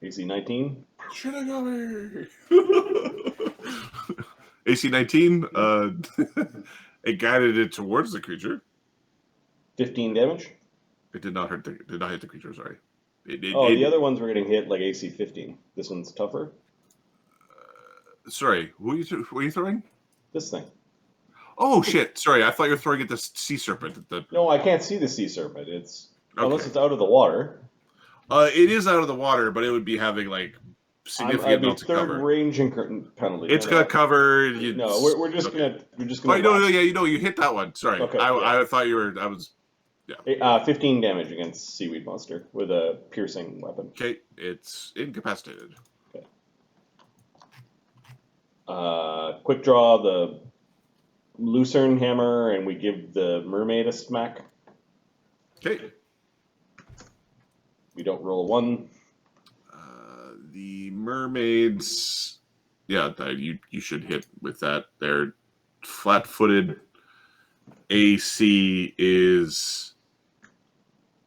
AC 19. Shinigami! AC 19, it guided it towards the creature. 15 damage. It did not hit the creature, sorry. The other ones were getting hit like AC 15. This one's tougher. Sorry, who are you throwing? This thing. Oh shit! Sorry, I thought you were throwing at the sea serpent. No, I can't see the sea serpent. It's okay. Unless it's out of the water. It is out of the water, but it would be having like significant amounts of cover. Third range penalty. It's got cover. No, we're just gonna. Oh no, yeah, you hit that one. Sorry, okay, I thought you were. I was. Yeah. 15 damage against seaweed monster with a piercing weapon. Okay, it's incapacitated. Okay. Quick draw the lucerne hammer, and we give the mermaid a smack. Okay. We don't roll a 1. The mermaids, yeah, you should hit with that. They're flat-footed. AC is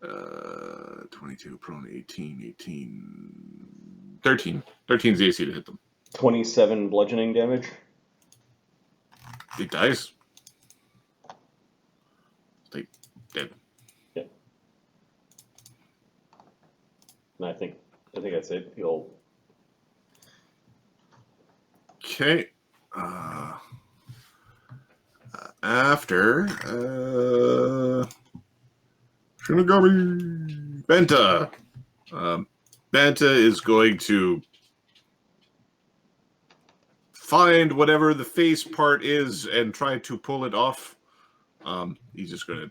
22, prone 18, 13. 13 is the AC to hit them. 27 bludgeoning damage. It dies. Stay dead. Yeah. And I think that's it. He'll. Okay. After Shinigami Benta. Benta is going to find whatever the face part is and try to pull it off. He's just going to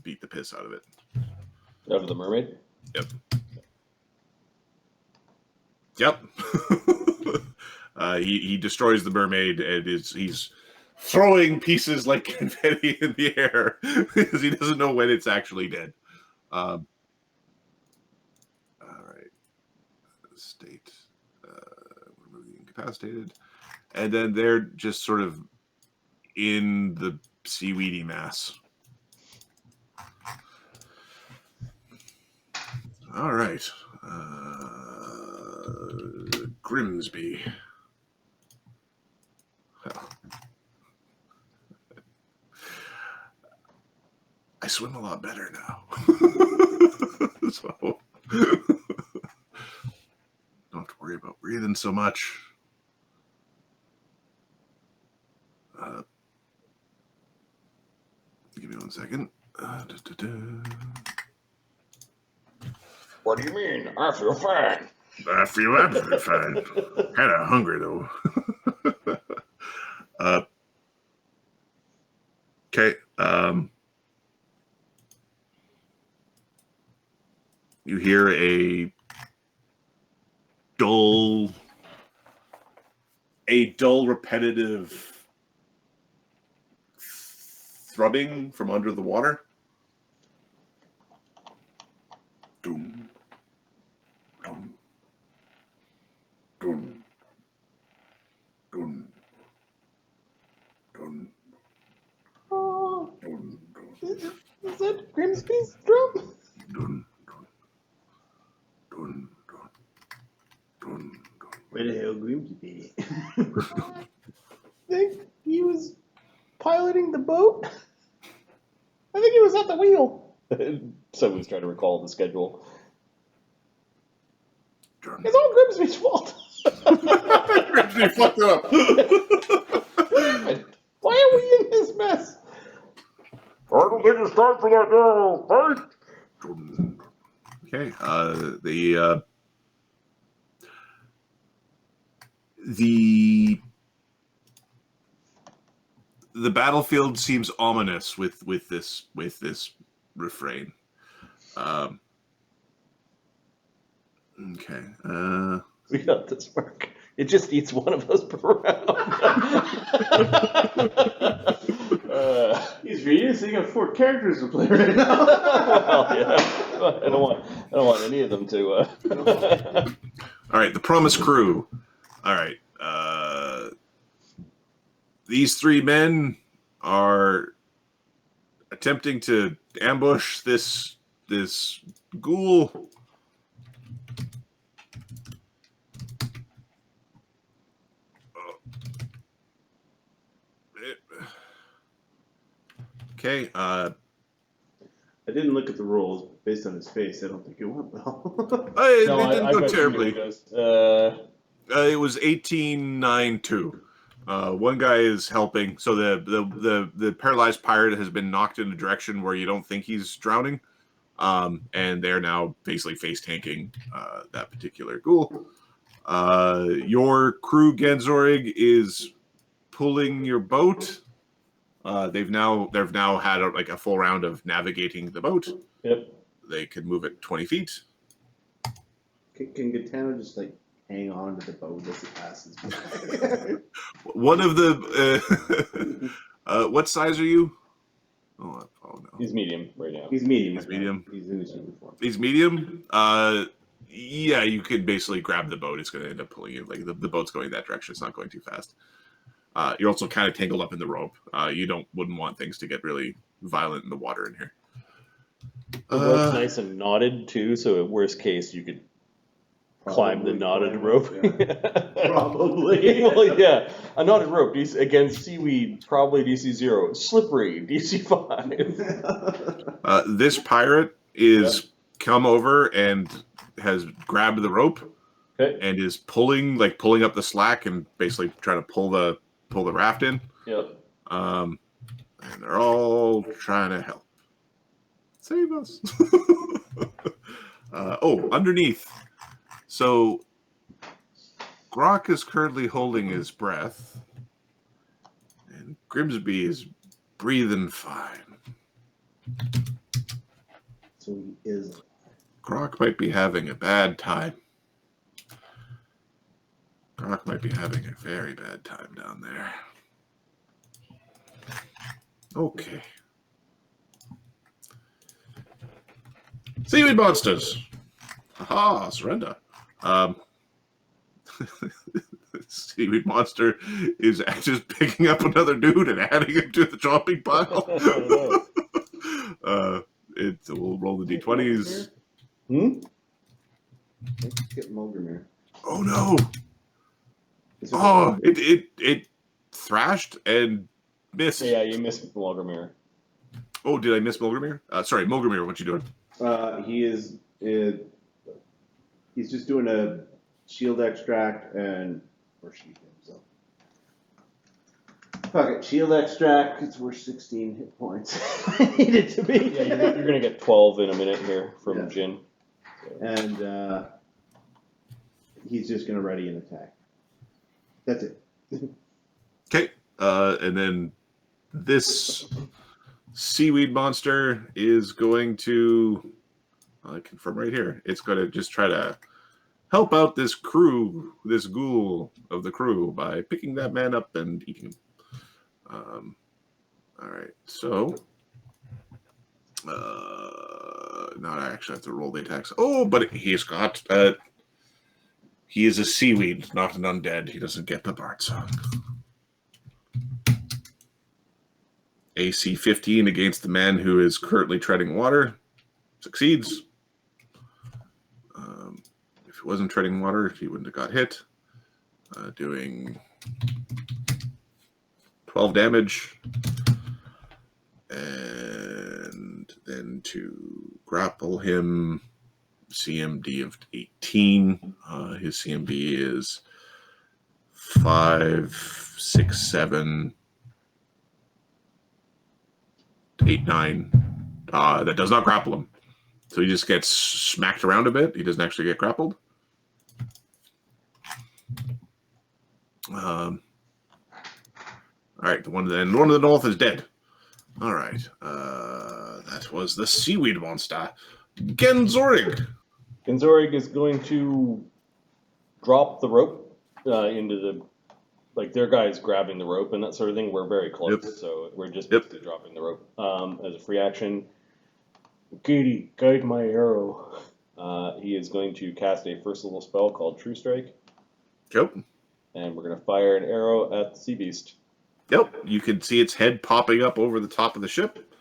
beat the piss out of it. Out of the mermaid? Yep. He destroys the mermaid and he's throwing pieces like confetti in the air because he doesn't know when it's actually dead. All right. State. Remove the incapacitated. And then they're just sort of in the seaweedy mass. All right. Grimsby. Well, I swim a lot better now. So don't have to worry about breathing so much. Give me 1 second. What do you mean? I feel fine. I feel absolutely fine. Kind of hungry though. Okay. You hear a dull, repetitive thrumming from under the water. Doom. Doom. Doom. Doom. Doom. Oh, is that Grimsby's drum? Dun, dun, dun, dun, dun. Where the hell Grimsby? I think he was piloting the boat. I think he was at the wheel. Someone's trying to recall the schedule. Dun. It's all Grimsby's fault. Grimsby fucked it up. Damn it. Why are we in this mess? I don't think it's time for that now, right? Okay. The battlefield seems ominous with this refrain. Okay. We got this work. It just eats one of us per round. He's reusing of 4 characters to play right now. Well, yeah. I don't want any of them to. All right, the Promise Crew. All right. These 3 men are attempting to ambush this ghoul. Okay. I didn't look at the rolls, but based on his face, I don't think it went well. It No, didn't I go bet terribly. you does. It was 18-9-2. One guy is helping, so the paralyzed pirate has been knocked in a direction where you don't think he's drowning, and they're now basically face tanking that particular ghoul. Your crew, Genzorig, is pulling your boat. They've now had a full round of navigating the boat. Yep. They can move it 20 feet. Can Gatano just like hang on to the boat as it passes by? One of the what size are you? Oh no, He's medium right now. He's medium. He's medium. He's in his uniform. He's medium. Yeah, you could basically grab the boat. It's going to end up pulling you. Like the boat's going that direction. It's not going too fast. You're also kind of tangled up in the rope. You wouldn't want things to get really violent in the water in here. The rope's nice and knotted too, so at worst case you could climb the knotted rope. Yeah. Probably. Well, yeah, a knotted rope against seaweed, probably DC 0. Slippery, DC 5. This pirate is come over and has grabbed the rope and is pulling up the slack and basically trying to pull the raft in. Yep. And they're all trying to help. Save us. Underneath. So Grok is currently holding his breath, and Grimsby is breathing fine. So he is. Grok might be having a bad time. Grok might be having a very bad time down there. Okay. Seaweed monsters. Aha, surrender. Seaweed monster is just picking up another dude and adding him to the chopping pile. We'll roll the d20s. Let's get Mulgrimir. Oh no! Oh, it thrashed and missed. Yeah, you missed Mulgrimir. Oh, did I miss Mulgrimir? Sorry, Mulgrimir, what you doing? He's just doing a shield extract or she himself. Fuck it, shield extract. It's worth 16 hit points. I need it to be. Yeah, you're gonna get 12 in a minute here from Jin. So. And he's just gonna ready an attack. That's it. Okay, and then this seaweed monster is going to confirm right here. It's going to just try to help out this ghoul of the crew by picking that man up and eating him. All right, so now I actually have to roll the attacks. Oh, but he's got he is a seaweed, not an undead. He doesn't get the bard song. AC 15 against the man who is currently treading water. Succeeds. If he wasn't treading water, he wouldn't have got hit. Doing 12 damage. And then to grapple him, CMD of 18. His CMD is 5, 6, 7, 8, 9. That does not grapple him. So he just gets smacked around a bit. He doesn't actually get grappled. All right, the one in the north is dead. All right, that was the seaweed monster. Genzorig. Genzorig is going to drop the rope into the, like their guy's grabbing the rope and that sort of thing. We're very close, so we're just basically dropping the rope as a free action. Goody, guide my arrow. He is going to cast a first level spell called True Strike. Yep. And we're going to fire an arrow at the sea beast. Yep. You can see its head popping up over the top of the ship.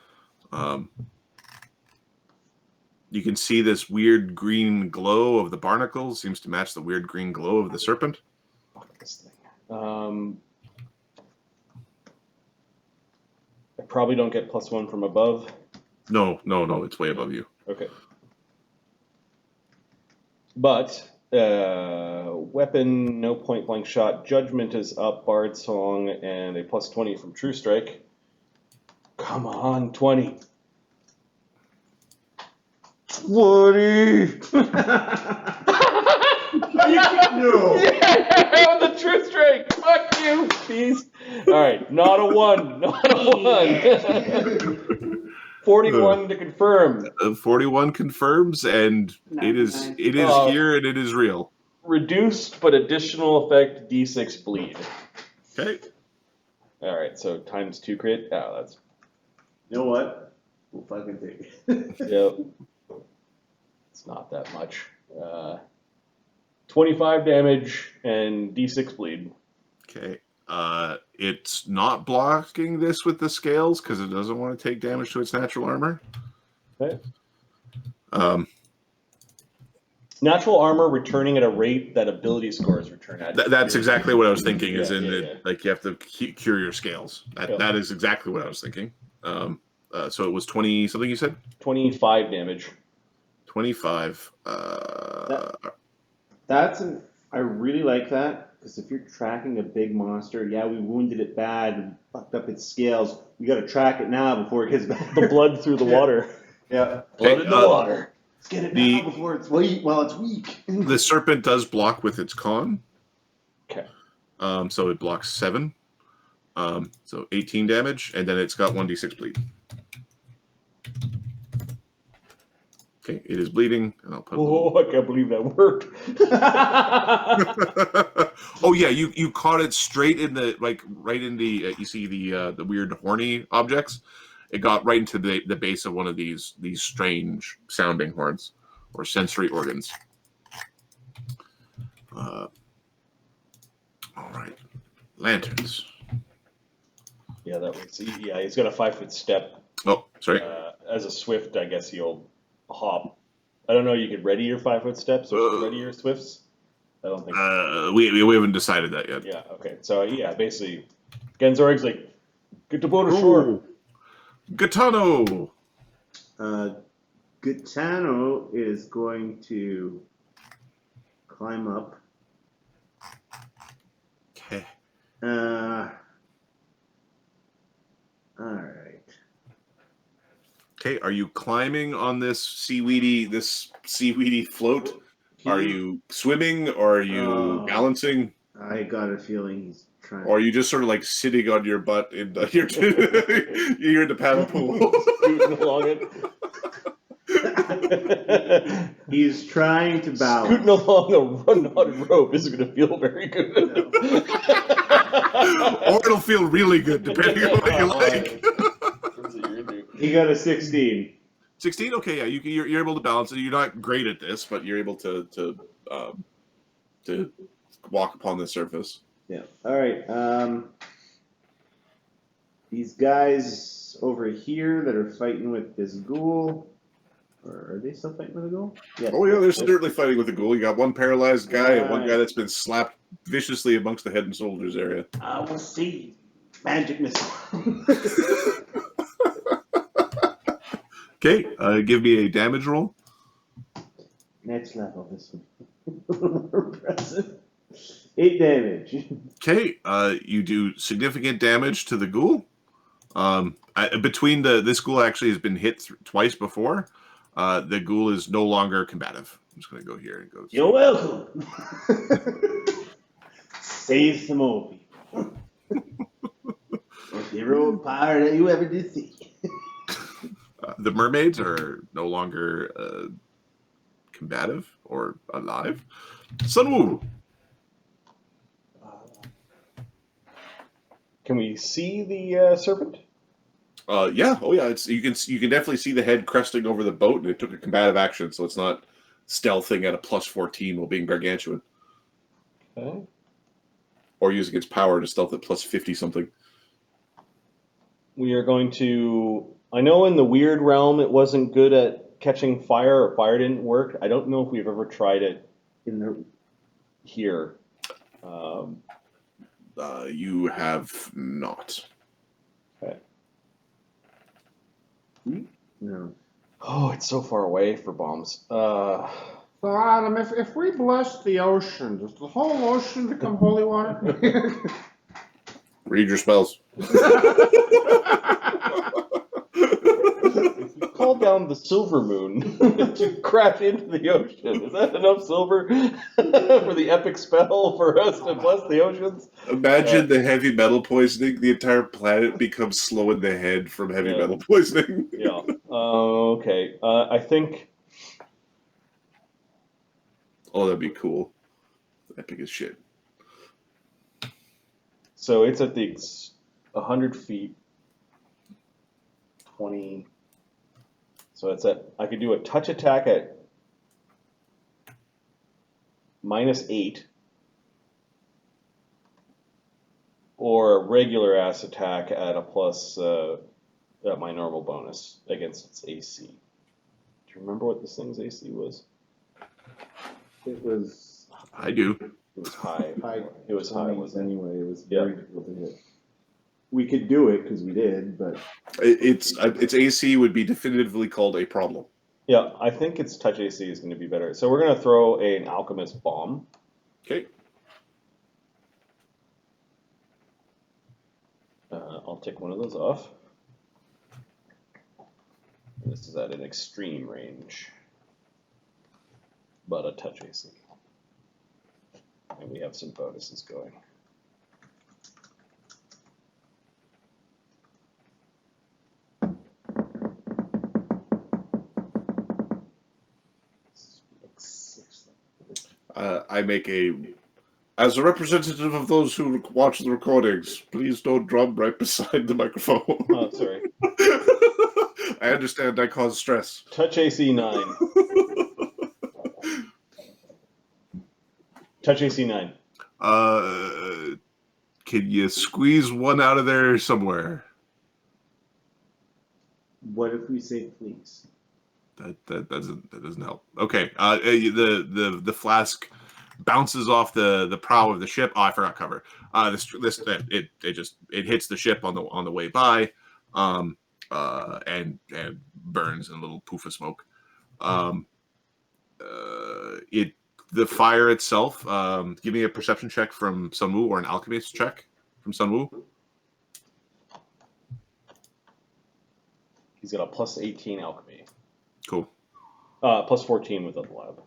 You can see this weird green glow of the barnacles. Seems to match the weird green glow of the serpent. Fuck this thing. I probably don't get +1 from above. No, it's way above you. Okay. But weapon, no point blank shot. Judgment is up. Bard song and a +20 from True Strike. Come on, 20. 20. No. Yeah, the True Strike. Fuck you, beast. All right, not a 1. Not a 1. 41 to confirm. 41 confirms, and it is 99. here and it is real. Reduced but additional effect D6 bleed. Okay. All right, so ×2 crit. Oh, that's You know what? We'll fucking take it. yep. It's not that much. 25 damage and D6 bleed. Okay. It's not blocking this with the scales because it doesn't want to take damage to its natural armor. Okay. Natural armor returning at a rate that ability scores return at. That's exactly what I was thinking. Yeah, Is in yeah, that yeah. like you have to cure your scales. That is exactly what I was thinking. So it was 20 something you said. 25 damage. 25. I really like that, because if you're tracking a big monster, yeah, we wounded it bad and fucked up its scales. We got to track it now before it gets back. The blood through the water. Yeah. Blood in the water. Let's get it now before it's weak. While it's weak. The serpent does block with its con. Okay. So it blocks 7. So 18 damage, and then it's got 1d6 bleed. Okay, it is bleeding, and I'll put. Oh, I can't believe that worked. Oh yeah, you caught it straight in the right in the you see the weird horny objects. It got right into the base of one of these strange sounding horns or sensory organs. All right, lanterns. Yeah, that was. Yeah, he's got a 5-foot step. Oh, sorry. As a swift, I guess he'll hop. I don't know. You could ready your 5-foot steps or ready your swifts. I don't think. We haven't decided that yet. Yeah. Okay. So yeah, basically, Genzorg's like, get the boat ashore. Gaetano. Gaetano is going to climb up. Okay. All right. Okay, are you climbing on this seaweedy float? Are you swimming, or are you balancing? I got a feeling he's trying. Or are you just sort of like sitting on your butt in the you're in the paddle pool? Scooting along it. He's trying to balance. Scooting along a knotted rope isn't going to feel very good. Or it'll feel really good, depending on what you like. He got a 16. 16? Okay, yeah, you're able to balance it. You're not great at this, but you're able to walk upon the surface. Yeah. All right. These guys over here that are fighting with this ghoul, or are they still fighting with the ghoul? Yeah. Oh yeah, they're certainly fighting with the ghoul. You got one paralyzed guy and one guy that's been slapped viciously amongst the head and shoulders area. I will see. Magic missile. Okay, give me a damage roll. Next level, this one. Impressive. 8 damage. Okay, you do significant damage to the ghoul. Between this ghoul actually has been hit twice before. The ghoul is no longer combative. I'm just going to go here and go. You're welcome. Save some more people. The heroic power that you ever did see. The mermaids are no longer combative or alive. Sunwoo. Can we see the serpent? Yeah. Oh, yeah. You can definitely see the head cresting over the boat, and it took a combative action, so it's not stealthing at a +14 while being gargantuan. Okay. Or using its power to stealth at +50 something. We are going to. I know in the weird realm it wasn't good at catching fire, or fire didn't work. I don't know if we've ever tried it here. You have not. Okay. No. Oh, it's so far away for bombs. So Adam, if we bless the ocean, does the whole ocean become holy water? Read your spells. Call down the silver moon to crash into the ocean. Is that enough silver for the epic spell for us to bless the oceans? Imagine the heavy metal poisoning. The entire planet becomes slow in the head from heavy metal poisoning. Yeah. Okay. I think. Oh, that'd be cool. Epic as shit. So it's at the 100 feet. 20. So it's at. I could do a touch attack at -8. Or a regular ass attack at a plus at my normal bonus against its AC. Do you remember what this thing's AC was? It was. I do. It was high. It was high, wasn't it? Anyway, it was very difficult to hit. We could do it because we did, but Its AC would be definitively called a problem. Yeah, I think its touch AC is going to be better. So we're going to throw an alchemist bomb. Okay. I'll take one of those off. And this is at an extreme range, but a touch AC. And we have some bonuses going. I make as a representative of those who watch the recordings, please don't drum right beside the microphone. Oh, sorry. I understand I cause stress. Touch AC 9. Touch AC 9. Can you squeeze one out of there somewhere? what if we say please? That doesn't help. Okay. The flask bounces off the prow of the ship. Oh, I forgot cover. It hits the ship on the way by, and burns in a little poof of smoke. The fire itself. Give me a perception check from Sunwoo or an alchemist check from Sunwoo. He's got a plus 18 alchemy. Cool. Plus 14 with the lab.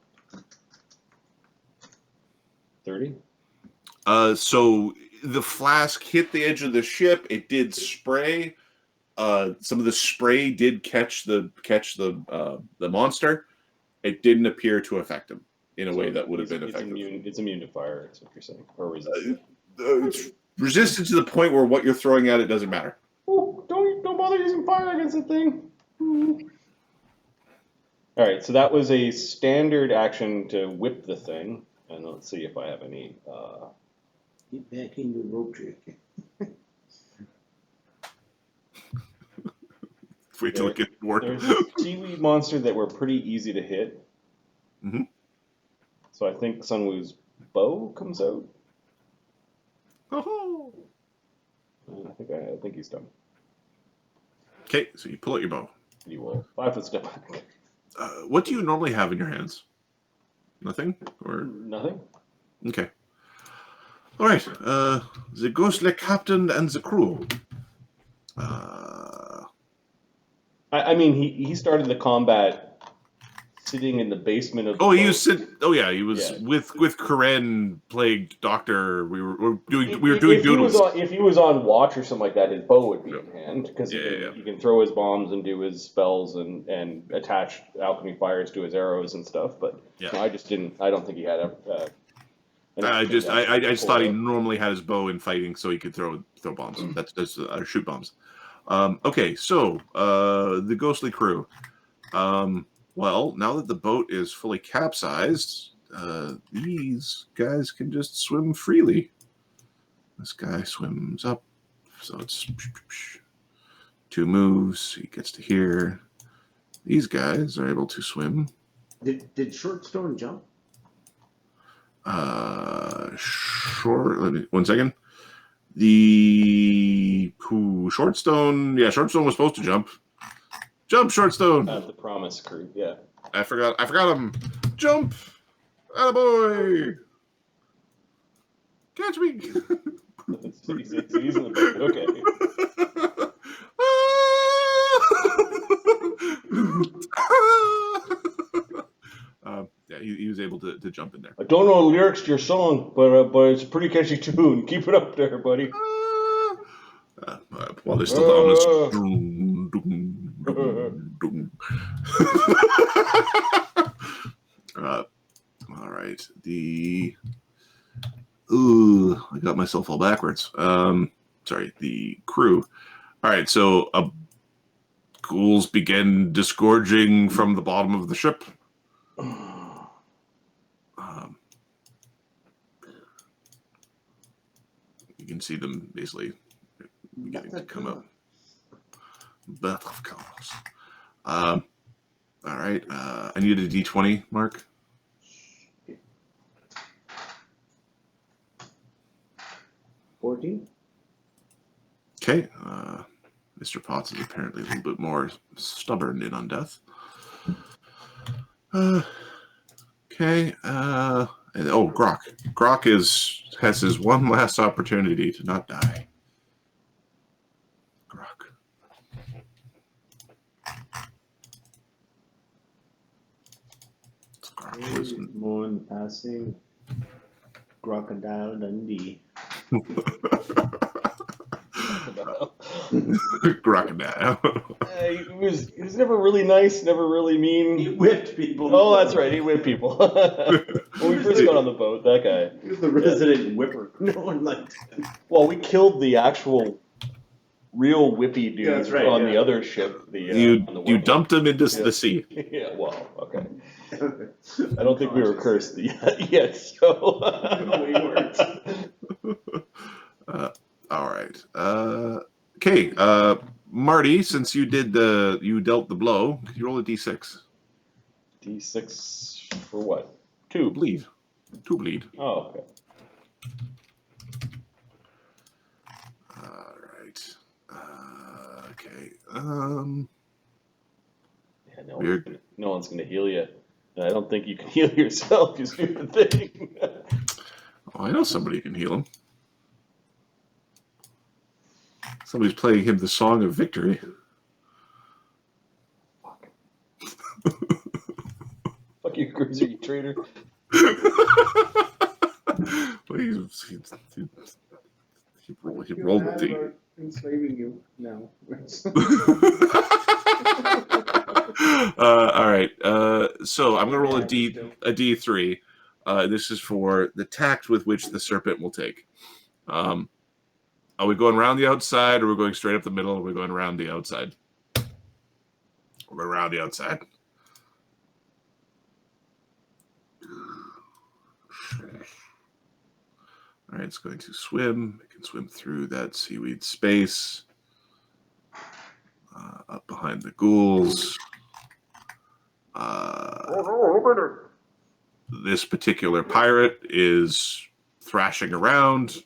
30? So the flask hit the edge of the ship. It did spray. Some of the spray did catch the monster. It didn't appear to affect him in a way that would have been effective. It's immune to fire, is what you're saying. Or resistant. It's resistant to the point where what you're throwing at it doesn't matter. Oh, don't bother using fire against the thing. All right, so that was a standard action to whip the thing, and let's see if I have any. Get back into rope trick. Wait till it gets more. There's a seaweed monster that were pretty easy to hit. Mm-hmm. So I think Sunwoo's bow comes out. Oh. I think he's done. Okay, so you pull out your bow. You will 5 foot step back. What do you normally have in your hands? Nothing? Or Nothing. okay. All right. The ghostly captain and the crew. I mean, he started the combat sitting in the basement of. He was with Karen plagued doctor. We were doing doodles. If he was on watch or something like that, his bow would be in hand because he can throw his bombs and do his spells and attach alchemy fires to his arrows and stuff. But no, I just didn't. I don't think he had a. I just thought he normally had his bow in fighting, so he could throw bombs. That's shoot bombs. Okay, so the ghostly crew. Well, now that the boat is fully capsized, these guys can just swim freely. This guy swims up, so it's 2 moves. He gets to here. These guys are able to swim. Did Shortstone jump? Let me 1 second. Shortstone was supposed to jump. Jump, Shortstone. At the Promise crew, yeah. I forgot him. Jump. Attaboy. Catch me. So he's in the boat. Okay. Yeah, he was able to jump in there. I don't know the lyrics to your song, but it's a pretty catchy tune. Keep it up there, buddy. While they're still down this. All right. I got myself all backwards. Sorry, the crew. All right, so ghouls begin disgorging from the bottom of the ship. You can see them basically beginning to come up. Bath of Colors. All right, I need a D20, Mark. 14. Okay, Mr. Potts is apparently a little bit more stubborn in Undeath. Okay, Grok. Grok has his one last opportunity to not die. Grok. Moon passing. Crocodile Dundee. Crocodile. He was never really nice, never really mean. He whipped people. Oh, that's right. He whipped people. When we first got on the boat, that guy. He was the resident whipper. No one liked him. Well, we killed the actual real whippy dude on the other ship. On the You dumped him into the sea. Yeah, well, okay. I don't think we were cursed yet, so. No, we weren't. All right. Okay. Marty, since you dealt the blow, could you roll a d6? D6 for what? 2. Bleed. 2 bleed. Oh, okay. All right. Okay. Yeah, no one's gonna heal you. And I don't think you can heal yourself, you stupid thing. Oh, I know somebody who can heal him. Somebody's playing him the Song of Victory. Fuck. Fuck you, Grimsby, you traitor. Well, he rolled with the... enslaving you now. All right. So I'm going to roll a D3. This is for the tact with which the serpent will take. Are we going around the outside, or are we going straight up the middle, or are we going around the outside? We're around the outside. All right, it's going to swim. It can swim through that seaweed space. Up behind the ghouls. This particular pirate is thrashing around.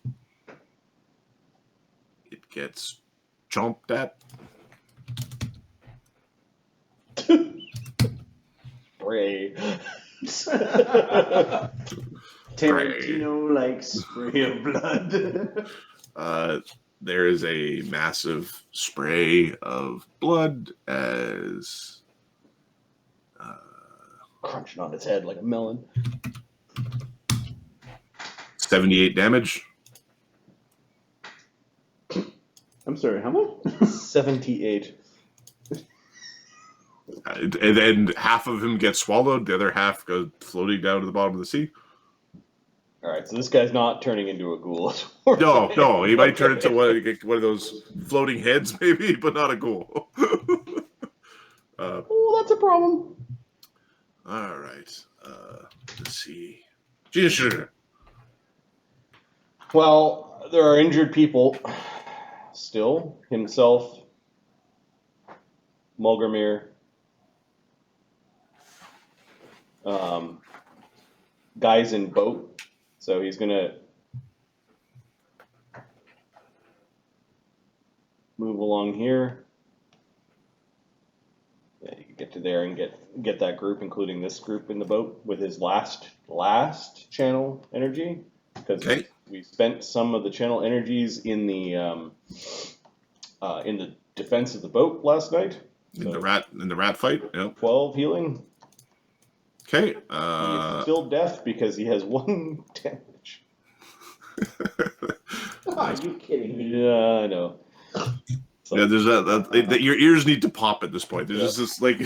It gets chomped at. Spray. Tarantino like spray of blood. There is a massive spray of blood as Crunching on its head like a melon. 78 damage. I'm sorry, how much? 78. And then half of him gets swallowed. The other half goes floating down to the bottom of the sea. All right, so this guy's not turning into a ghoul. No, he might turn into one of those floating heads, maybe, but not a ghoul. Oh, that's a problem. All right. Let's see. Gina. Well, there are injured people still. Himself, Mulgrimir, guys in boat. So he's gonna move along here. get to there and get that group, including this group in the boat, with his last channel energy, because Okay. we spent some of the channel energies in the defense of the boat last night. In the rat fight. Yep. 12 healing. Okay. He's still deaf because he has 1 damage. Are you kidding me? Yeah, I know. So, Yeah, there's that your ears need to pop at this point. There's Yep. just this like.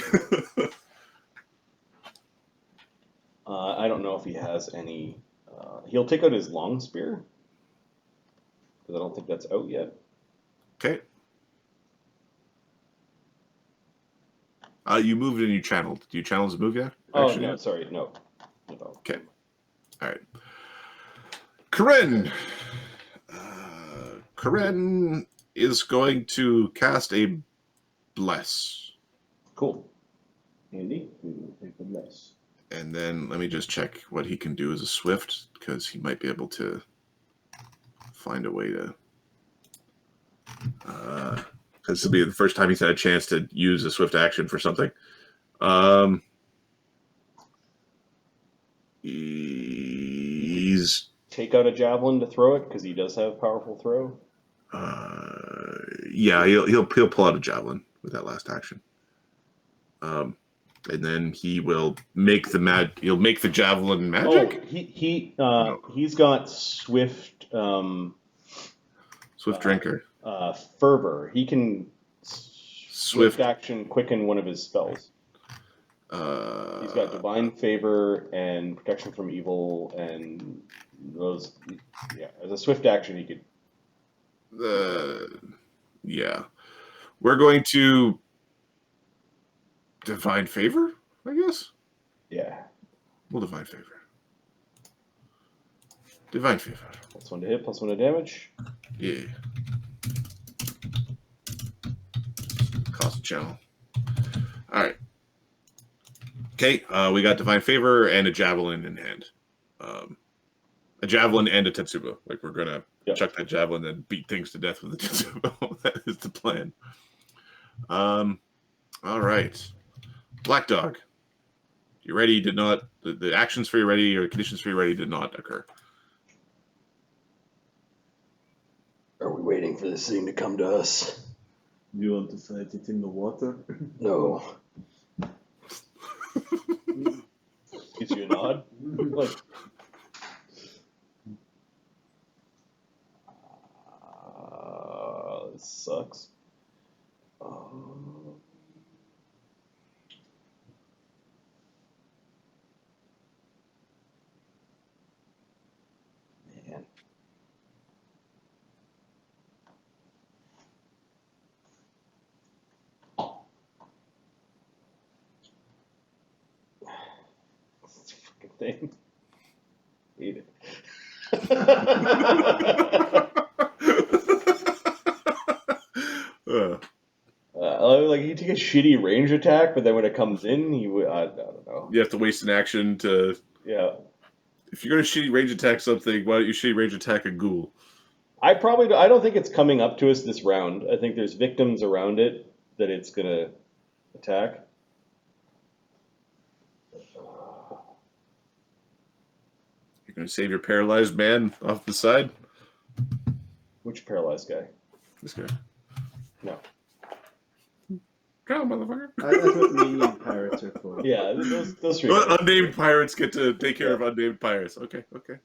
I don't know if he has any. He'll take out his long spear, because I don't think that's out yet. Okay. You moved and you channeled. Do you channel to move yet? Oh Action no, yet? sorry, no. Okay. All right. Corinne. Corinne is going to cast a bless. Cool. Andy, we will take the mess. And then let me just check what he can do as a swift, because he might be able to find a way to. Because this will be the first time he's had a chance to use a swift action for something. He's Take out a javelin to throw it, because he does have powerful throw. yeah, he'll pull out a javelin with that last action. And then he will make he'll make the javelin magic. Oh, he's got swift Swift drinker. fervor. He can swift action quicken one of his spells. He's got divine favor and protection from evil, and those. Yeah, as a swift action, he could. Yeah, we're going to divine favor, I guess. Yeah. We'll divine favor. Divine favor. +1 to hit, +1 to damage. Yeah. Cost channel. All right. Okay, we got divine favor and a javelin in hand. A javelin and a tetsubo. Like, we're gonna chuck that javelin and beat things to death with the tetsubo. That is the plan. All right. Black Dog. You ready did not the actions for you ready or conditions for you ready did not occur. Are we waiting for this thing to come to us? You want to fight it in the water? No. Gives you a nod. Like, this sucks. Man. This fucking thing. Hate it. Like, he take a shitty range attack, but then when it comes in, he would. I don't know. You have to waste an action to. Yeah. If you're gonna shitty range attack something, why don't you shitty range attack a ghoul? I don't think it's coming up to us this round. I think there's victims around it that it's gonna attack. You're gonna save your paralyzed man off the side? Which paralyzed guy? This guy. No. Drown, motherfucker. That's what minion pirates are for. Yeah, those three. Well, unnamed pirates get to take care of unnamed pirates. Okay.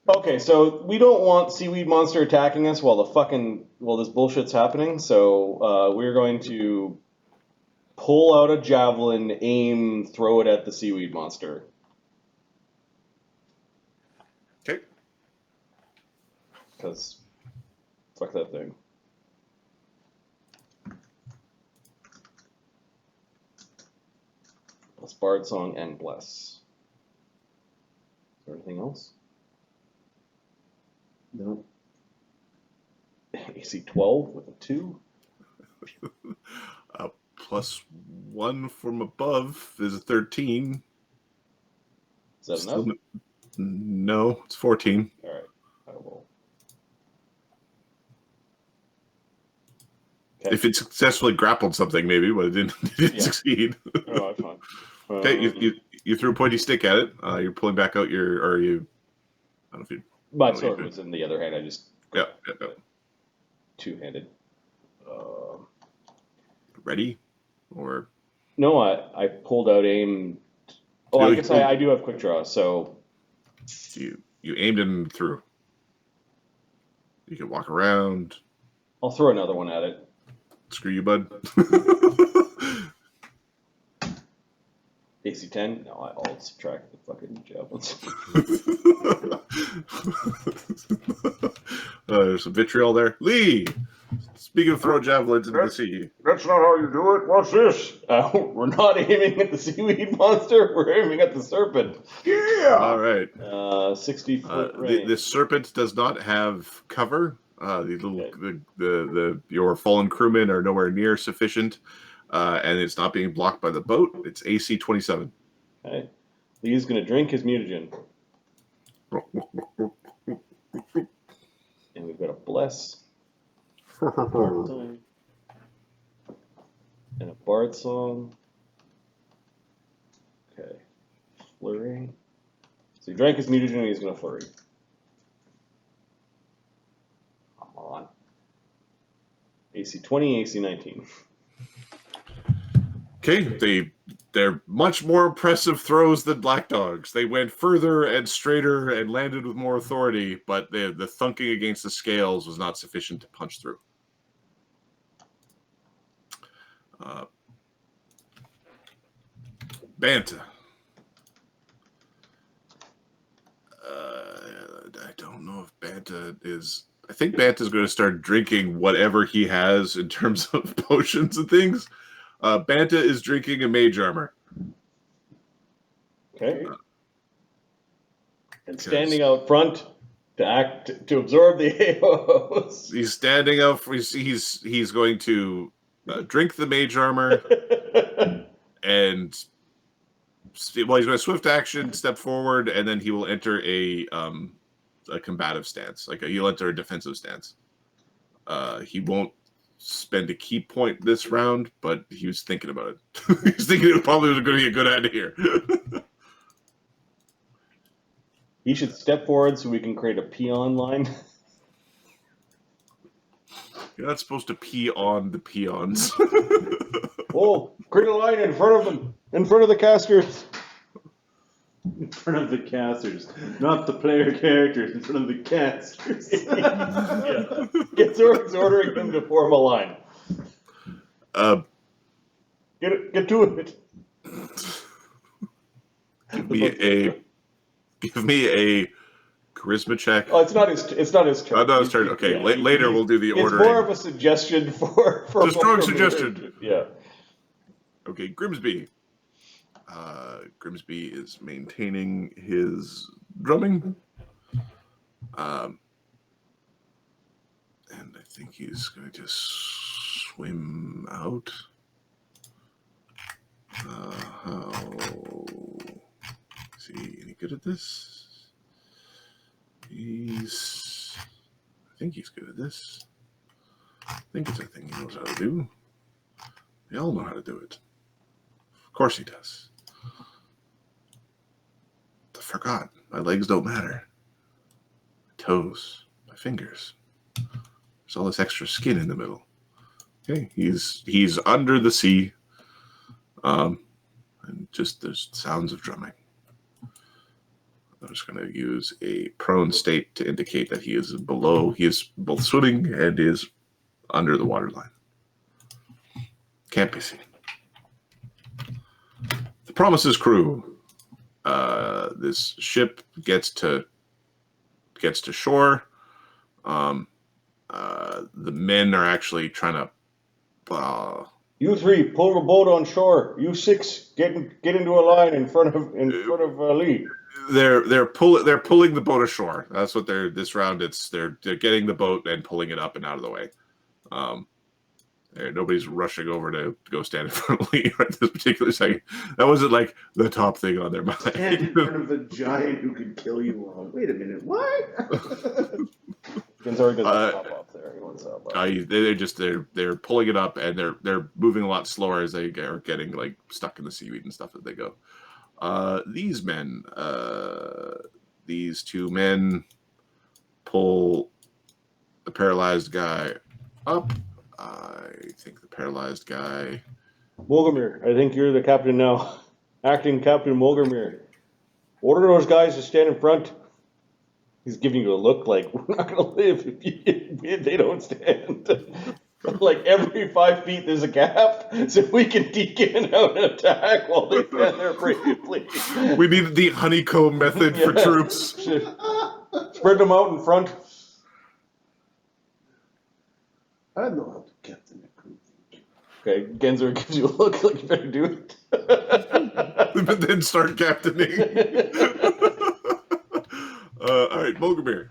Okay, so we don't want seaweed monster attacking us while this bullshit's happening. So we're going to pull out a javelin, aim, throw it at the seaweed monster. Okay. Because fuck that thing. Plus Bard Song and Bless. Is there anything else? No. AC 12 with a 2. +1 from above is a 13. Is that enough? No, it's 14. All right, I will. Okay. If it successfully grappled something, maybe, but it didn't succeed. Oh, that's fine. Okay, you threw a pointy stick at it. You're pulling back out your, or you. I don't know if you. My sword was in the other hand. I just Yeah. two-handed. Ready, or No, I pulled out aim. Oh, I guess I do have quick draw, so you aimed and threw. You can walk around. I'll throw another one at it. Screw you, bud. AC 10? No, I'll subtract the fucking javelins. There's some vitriol there. Lee! Speaking of throw javelins into the sea. That's not how you do it. What's this? We're not aiming at the seaweed monster, we're aiming at the serpent. Yeah. All right. 60-foot range. The serpent does not have cover. Your fallen crewmen are nowhere near sufficient, and it's not being blocked by the boat. It's AC 27. Okay. Lee's gonna drink his mutagen. And we've got a bless. And a bard song. Okay. Flurry. So he drank his mutagen and he's gonna flurry. Come on. AC 20, AC 19. Okay, they're much more impressive throws than Black Dog's. They went further and straighter and landed with more authority, but the thunking against the scales was not sufficient to punch through. Banta. I don't know if Banta is... I think Banta's going to start drinking whatever he has in terms of potions and things. Banta is drinking a mage armor. Okay. And standing out front to absorb the AOs. He's standing up. He's going to drink the mage armor, and he's going to swift action, step forward, and then he will enter a combative stance. He'll enter a defensive stance. He won't spend a key point this round, but he was thinking about it. He's thinking it probably was going to be a good idea. He should step forward so we can create a peon line. You're not supposed to pee on the peons. Oh, create a line in front of them, in front of the casters. In front of the casters, not the player characters, in front of the casters. Yeah. Gets ordering them to form a line. Get to it. Give me a charisma check. Oh, it's not his turn. Oh, no, his turn. Okay, Yeah, later we'll do the ordering. It's more of a suggestion for just strong suggestion. Yeah. Okay, Grimsby. Grimsby is maintaining his drumming. And I think he's going to just swim out. Is he any good at this? I think he's good at this. I think it's a thing he knows how to do. They all know how to do it. Of course he does. I forgot. My legs don't matter. My toes, my fingers. There's all this extra skin in the middle. Okay, he's under the sea. And just there's sounds of drumming. I'm just going to use a prone state to indicate that he is below. He is both swimming and is under the waterline. Can't be seen. The Promise's crew. This ship gets to shore. The men are actually trying to. You three, pull the boat on shore. You six, get into a line in front of Lee. They're pulling the boat ashore. That's what this round. They're getting the boat and pulling it up and out of the way. Nobody's rushing over to go stand in front of Lee right this particular second. That wasn't like the top thing on their mind. Stand in front of the giant who could kill you all. Wait a minute, what? Genzori doesn't pop up there. He wants up. They're pulling it up, and they're moving a lot slower as they are getting like stuck in the seaweed and stuff as they go. These two men pull the paralyzed guy up. I think the paralyzed guy. Mulgamir, I think you're the captain now. Acting Captain Mulgamir. Order those guys to stand in front. He's giving you a look like, we're not going to live if they don't stand. Like every 5 feet there's a gap, so we can deke in out and attack while they stand there bravely. We need the honeycomb method for troops. Spread them out in front. I know how to captain a group. Okay, Gensler gives you a look like you better do it. But then start captaining. All right, Mulgamir.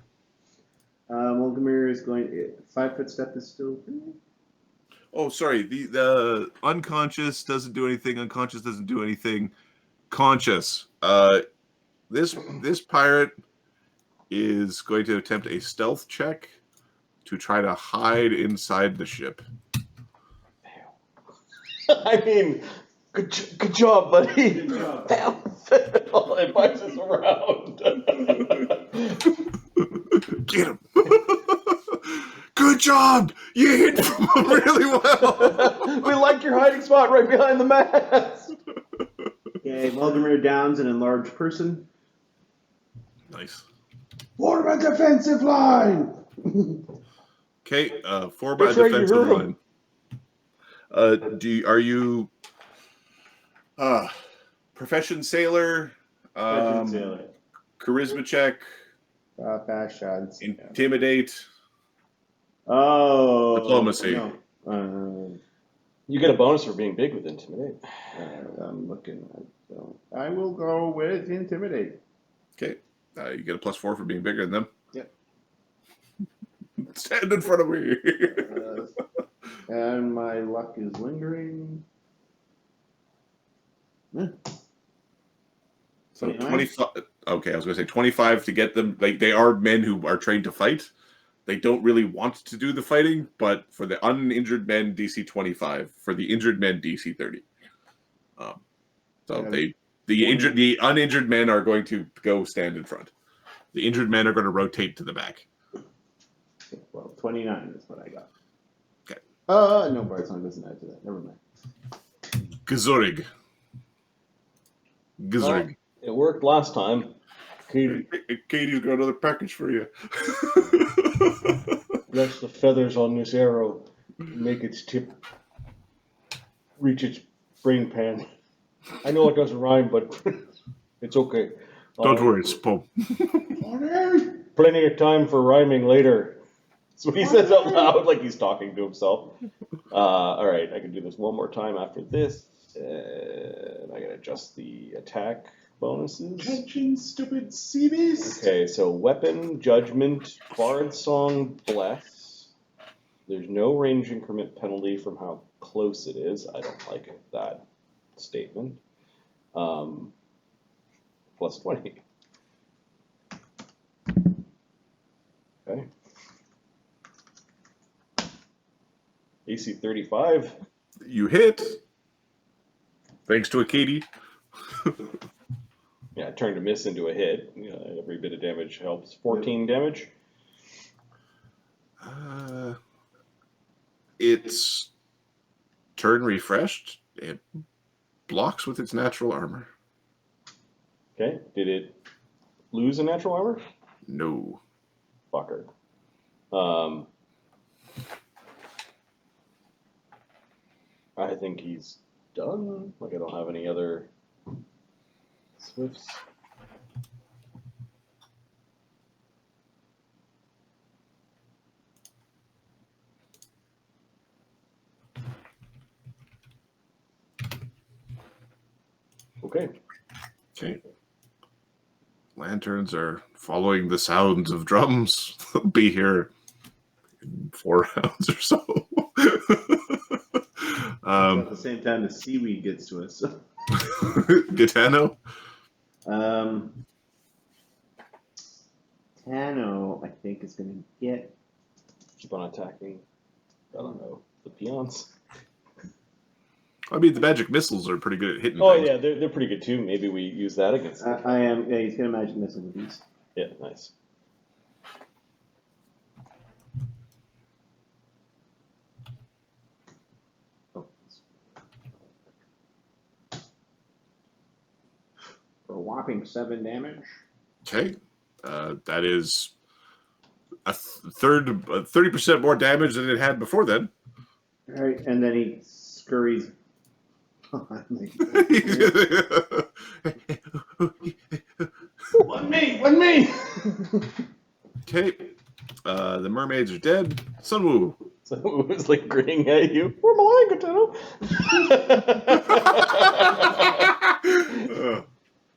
Mulgamir is going. 5 foot step is still. Oh, sorry. The unconscious doesn't do anything. Unconscious doesn't do anything. Conscious. This pirate is going to attempt a stealth check to try to hide inside the ship. I mean, good job, buddy. Good job. Damn, all advice is around. Get him. Good job. You hit him really well. We like your hiding spot right behind the mast. Okay, Mulgamir downs an enlarged person. Nice. Form a defensive line! Okay, 4 by That's right, you defensive heard line. Are you profession sailor? Sailor. Charisma check, Fast shots. intimidate. Oh. Diplomacy. No. You get a bonus for being big with Intimidate. I'm looking at. So I will go with intimidate. Okay, you get a +4 for being bigger than them. Yep. Stand in front of me. And my luck is lingering. So 29? 25. Okay, I was going to say 25 to get them. Like, they are men who are trained to fight. They don't really want to do the fighting, but for the uninjured men, DC 25. For the injured men, DC 30. The uninjured men are going to go stand in front. The injured men are going to rotate to the back. Well, 29 is what I got. Okay. No, Bard Song doesn't add to that. Never mind. Gazurig. Well, it worked last time. Katie's got another package for you. Rest the feathers on this arrow. Make its tip reach its brain pan. I know it doesn't rhyme, but it's okay. Don't worry, it's Poe. Plenty of time for rhyming later. That's what he says out loud, like he's talking to himself. All right, I can do this one more time after this. And I gotta adjust the attack bonuses. Attention, stupid seabeast! Okay, so weapon, judgment, bard song, bless. There's no range increment penalty from how close it is. I don't like that statement. Plus 20. Okay. AC 35. You hit. Thanks to a Katie. Yeah, turn to miss into a hit. You know, every bit of damage helps. 14 damage. It's turn refreshed. It blocks with its natural armor. Okay. Did it lose a natural armor? No. Fucker. I think he's done. Like, I don't have any other swifts. Okay. Okay. Lanterns are following the sounds of drums. They'll be here in 4 rounds or so. At the same time, the seaweed gets to us. Gitano? Tano, I think, is going to get. Keep on attacking. I don't know, the peons. I mean, the magic missiles are pretty good at hitting Oh things. yeah, they're pretty good too. Maybe we use that against them. I am. Yeah, he's gonna magic missile with these. Yeah, nice. Oh. For a whopping 7 damage. Okay, that is a third, 30% more damage than it had before then. All right, and then he scurries. One me! Okay, the mermaids are dead. Sunwoo. So it was like grinning at you. We're Malangatano.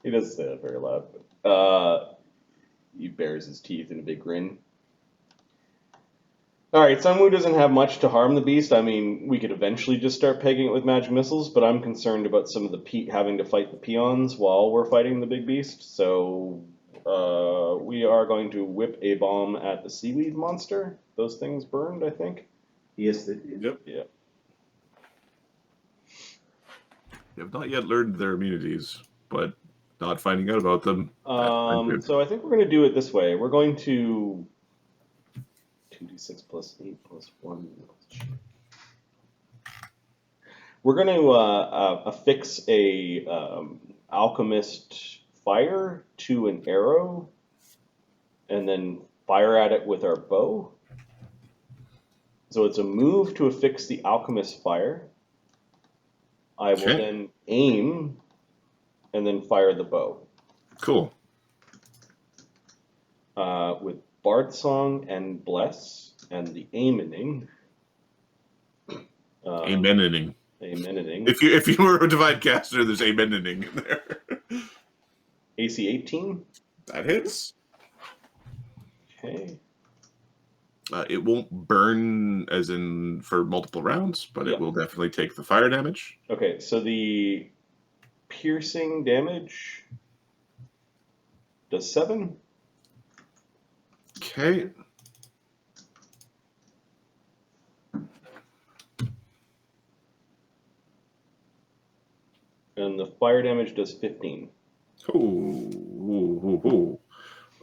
He doesn't say that very loud, but he bares his teeth in a big grin. Alright, Sunwoo doesn't have much to harm the beast. I mean, we could eventually just start pegging it with magic missiles, but I'm concerned about some of the having to fight the peons while we're fighting the big beast, so we are going to whip a bomb at the seaweed monster. Those things burned, I think. Yes, they do. Yep. Yeah. You have not yet learned their immunities, but not finding out about them. So I think we're going to do it this way. We're going to 2d6 plus 8 plus 1. We're going to affix a alchemist fire to an arrow and then fire at it with our bow. So it's a move to affix the alchemist fire. I will then aim and then fire the bow. Cool. With Bard Song and Bless and the Amening. Amening. Amening. If you were a divine caster, there's amening in there. AC 18. That hits. Okay. It won't burn as in for multiple rounds, but it will definitely take the fire damage. Okay, so the piercing damage does 7. Okay. And the fire damage does 15. Oh.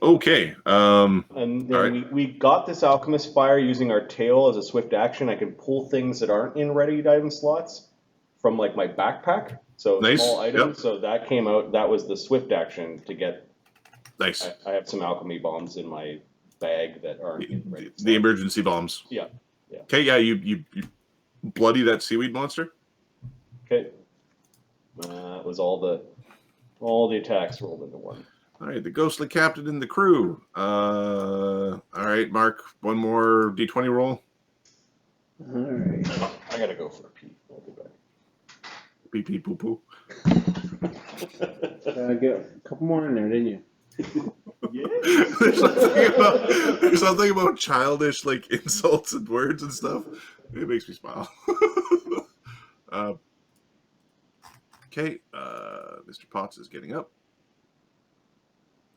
Okay. And then right. we got this alchemist fire using our tail as a swift action. I can pull things that aren't in ready item slots from like my backpack. So Nice. Small items. Yep. So that came out. That was the swift action to get. Nice. I have some alchemy bombs in my bag that aren't in ready slots. The emergency bombs. Yeah. Okay. Yeah. You bloody that seaweed monster. Okay. That was all the attacks rolled into one. All right, the ghostly captain and the crew. All right, Mark, one more D20 roll. All right. I gotta go for a pee. I'll be back. Pee pee poo poo. Get a couple more in there, didn't you? Yeah. there's something about childish like insults and words and stuff. It makes me smile. Okay, Mr. Potts is getting up.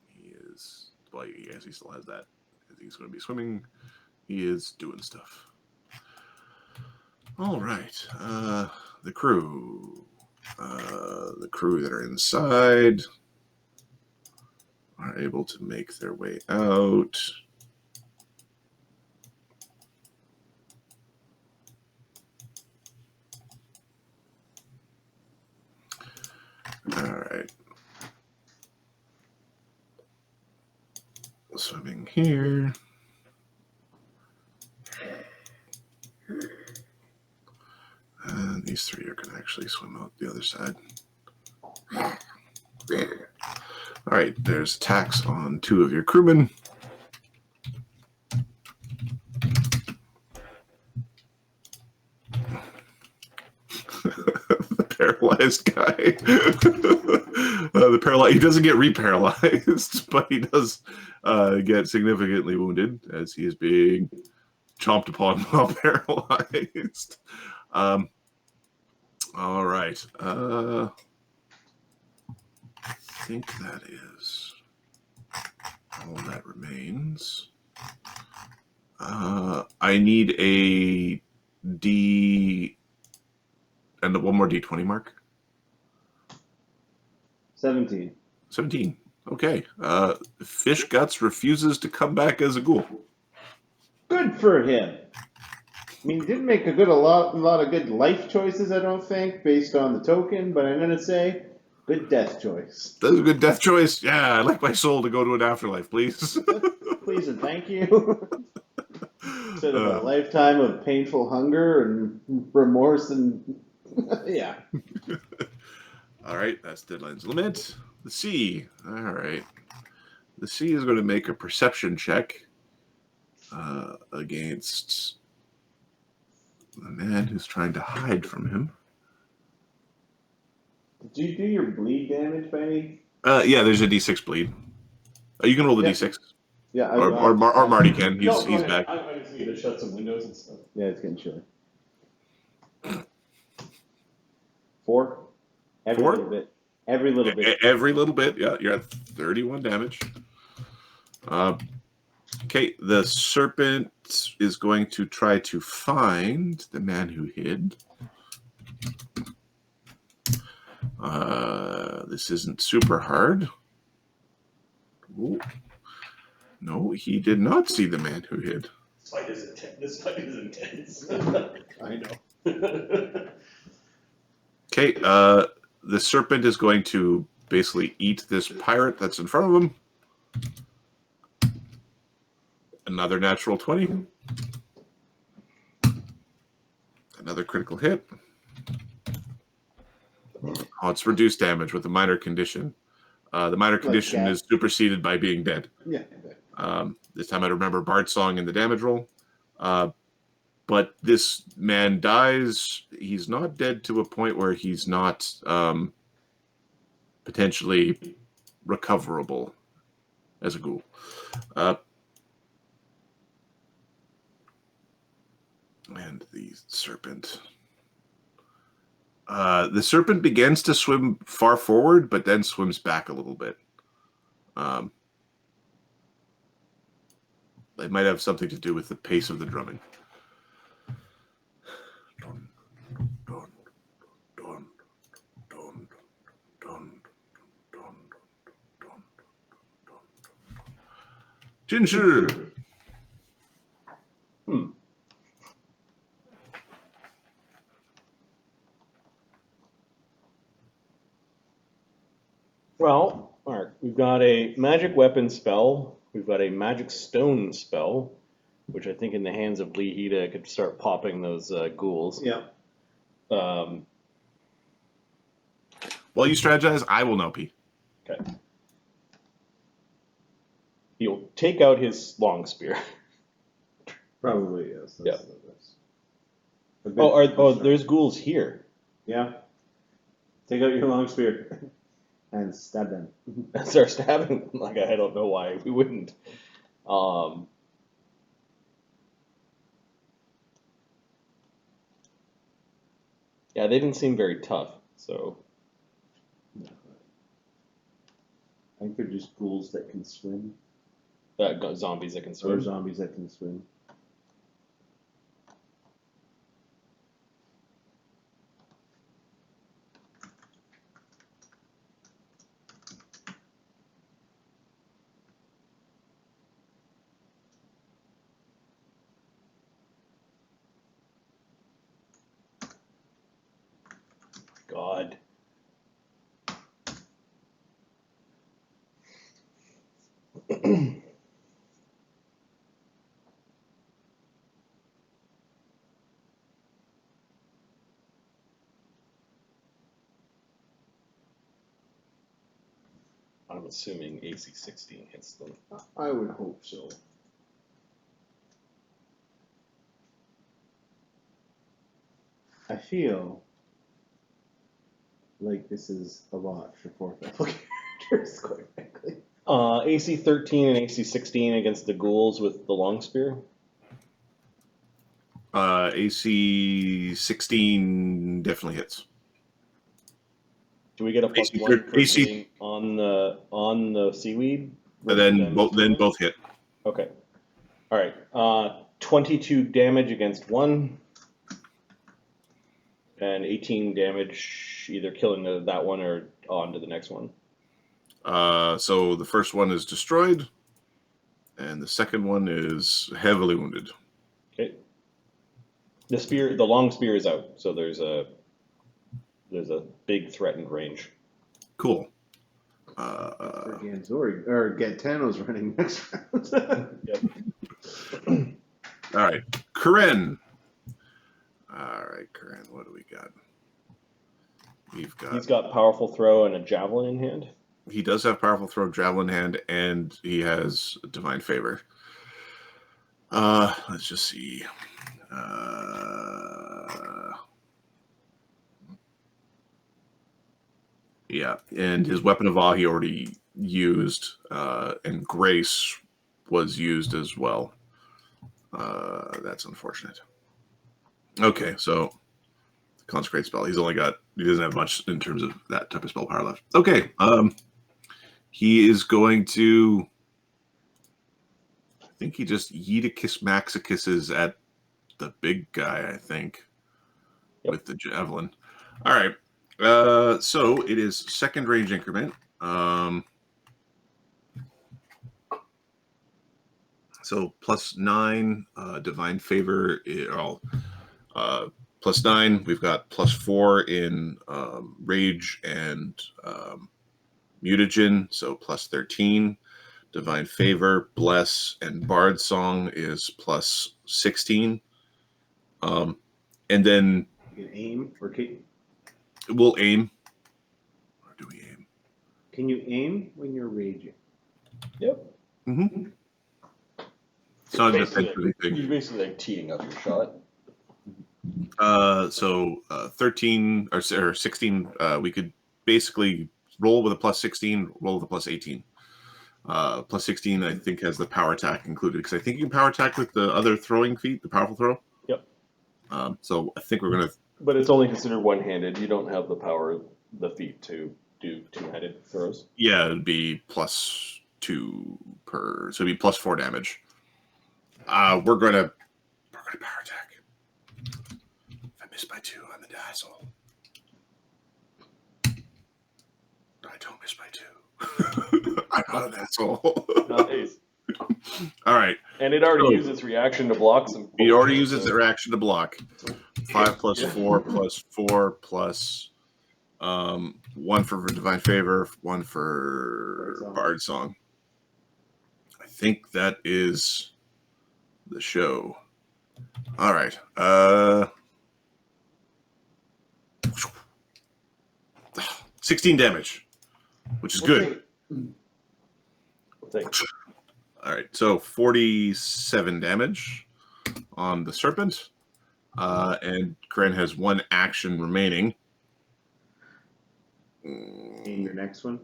He is, well, yes, he still has that. He's going to be swimming. He is doing stuff. All right, the crew that are inside are able to make their way out. All right. Swimming here. And these three are going to actually swim out the other side. All right, there's attacks on 2 of your crewmen. The paralyzed guy. He doesn't get reparalyzed, but he does get significantly wounded as he is being chomped upon while paralyzed. All right. I think that is all that remains. I need a D and one more D20 mark. 17. 17. Okay. Fish Guts refuses to come back as a ghoul. Good for him. I mean, he didn't make a lot of good life choices, I don't think, based on the token, but I'm gonna say good death choice. That's a good death choice. Yeah, I'd like my soul to go to an afterlife, please. Please and thank you. Instead of a lifetime of painful hunger and remorse and yeah. All right, that's Deadline's Lament. The sea. All right. The sea is going to make a perception check against the man who's trying to hide from him. Did you do your bleed damage, Benny? Yeah, there's a D6 bleed. You can roll the D6. Yeah, Or Marty can. No, He's go back. ahead. I just need to shut some windows and stuff. Yeah, it's getting chilly. 4. Every 4? little bit. Every little bit. Every little bit. Yeah, you're at 31 damage. Okay, the serpent is going to try to find the man who hid. This isn't super hard. Ooh. No, he did not see the man who hid. This fight is intense. I know. Okay, the serpent is going to basically eat this pirate that's in front of him. Another natural 20. Another critical hit. Oh, it's reduced damage with a minor condition. The minor condition is superseded by being dead. Yeah. This time I remember Bard's song in the damage roll. But this man dies. He's not dead to a point where he's not potentially recoverable as a ghoul. And the serpent. The serpent begins to swim far forward, but then swims back a little bit. It might have something to do with the pace of the drumming. Dun, dun, dun, dun, dun, dun, dun, dun. Ginger. Well, all right. We've got a magic weapon spell. We've got a magic stone spell, which I think in the hands of Lehida could start popping those ghouls. Yeah. While you strategize, I will now pee. Okay. He'll take out his long spear. Probably, yes. Yeah. That's There's ghouls here. Yeah. Take out your long spear and stab them. Start stabbing. Like, I don't know why we wouldn't. Yeah, they didn't seem very tough, so. I think they're just ghouls that can swim. Zombies that can Or swim. zombies that can swim. God. I'm assuming AC 16 hits them. I would hope so. I feel like this is a lot for fourth level characters, quite frankly. AC 13 and AC 16 against the ghouls with the long spear. AC 16 definitely hits. Do we get a plus AC one for AC being on the seaweed? And then both hit. Okay. All right. 22 damage against one. and 18 damage, either killing that one or on to the next one. So the first one is destroyed, and the second one is heavily wounded. Okay. The long spear is out, so there's a big threatened range. Cool. Ganzori or Gantano's running next round. Yep. All right, Corinne. All right, Corinne, what do we got? He's got powerful throw and a javelin in hand. He does have powerful throw, javelin hand, and he has divine favor. Let's just see. Yeah, and his weapon of awe he already used, and grace was used as well. That's unfortunate. Okay, so consecrate spell. He doesn't have much in terms of that type of spell power left. Okay, he is going to. I think he just Yeeticus Maxicus's at the big guy. I think with the javelin. All right. So it is second range increment. So +9 divine favor. +9. We've got +4 in rage and mutagen. So +13. Divine favor, bless, and bard song is +16. And then You can aim, or we'll aim. Or do we aim? can you aim when you're raging? Yep. Mm-hmm. It's not a defensive thing. You're basically like teeing up your shot. So 13 or 16, we could basically roll with a +16, roll with a +18. +16, I think, has the power attack included, because I think you can power attack with the other throwing feat, the powerful throw. Yep. So I think we're going to... But it's only considered one-handed. You don't have the power, the feat to do two-handed throws. Yeah, it'd be +2 per... So it'd be +4 damage. We're going to power attack. If I miss by 2, I'm an asshole. I don't miss by 2. I'm not an asshole. Nice. All right. And it already used its reaction to block some. He already uses the reaction to block. 5 + 4 + 4 plus 1 for divine favor, 1 for bard song. I think that is the show. All right. 16 damage, which is good. All right, so 47 damage on the serpent, and Corinne has 1 action remaining. Aim your next one.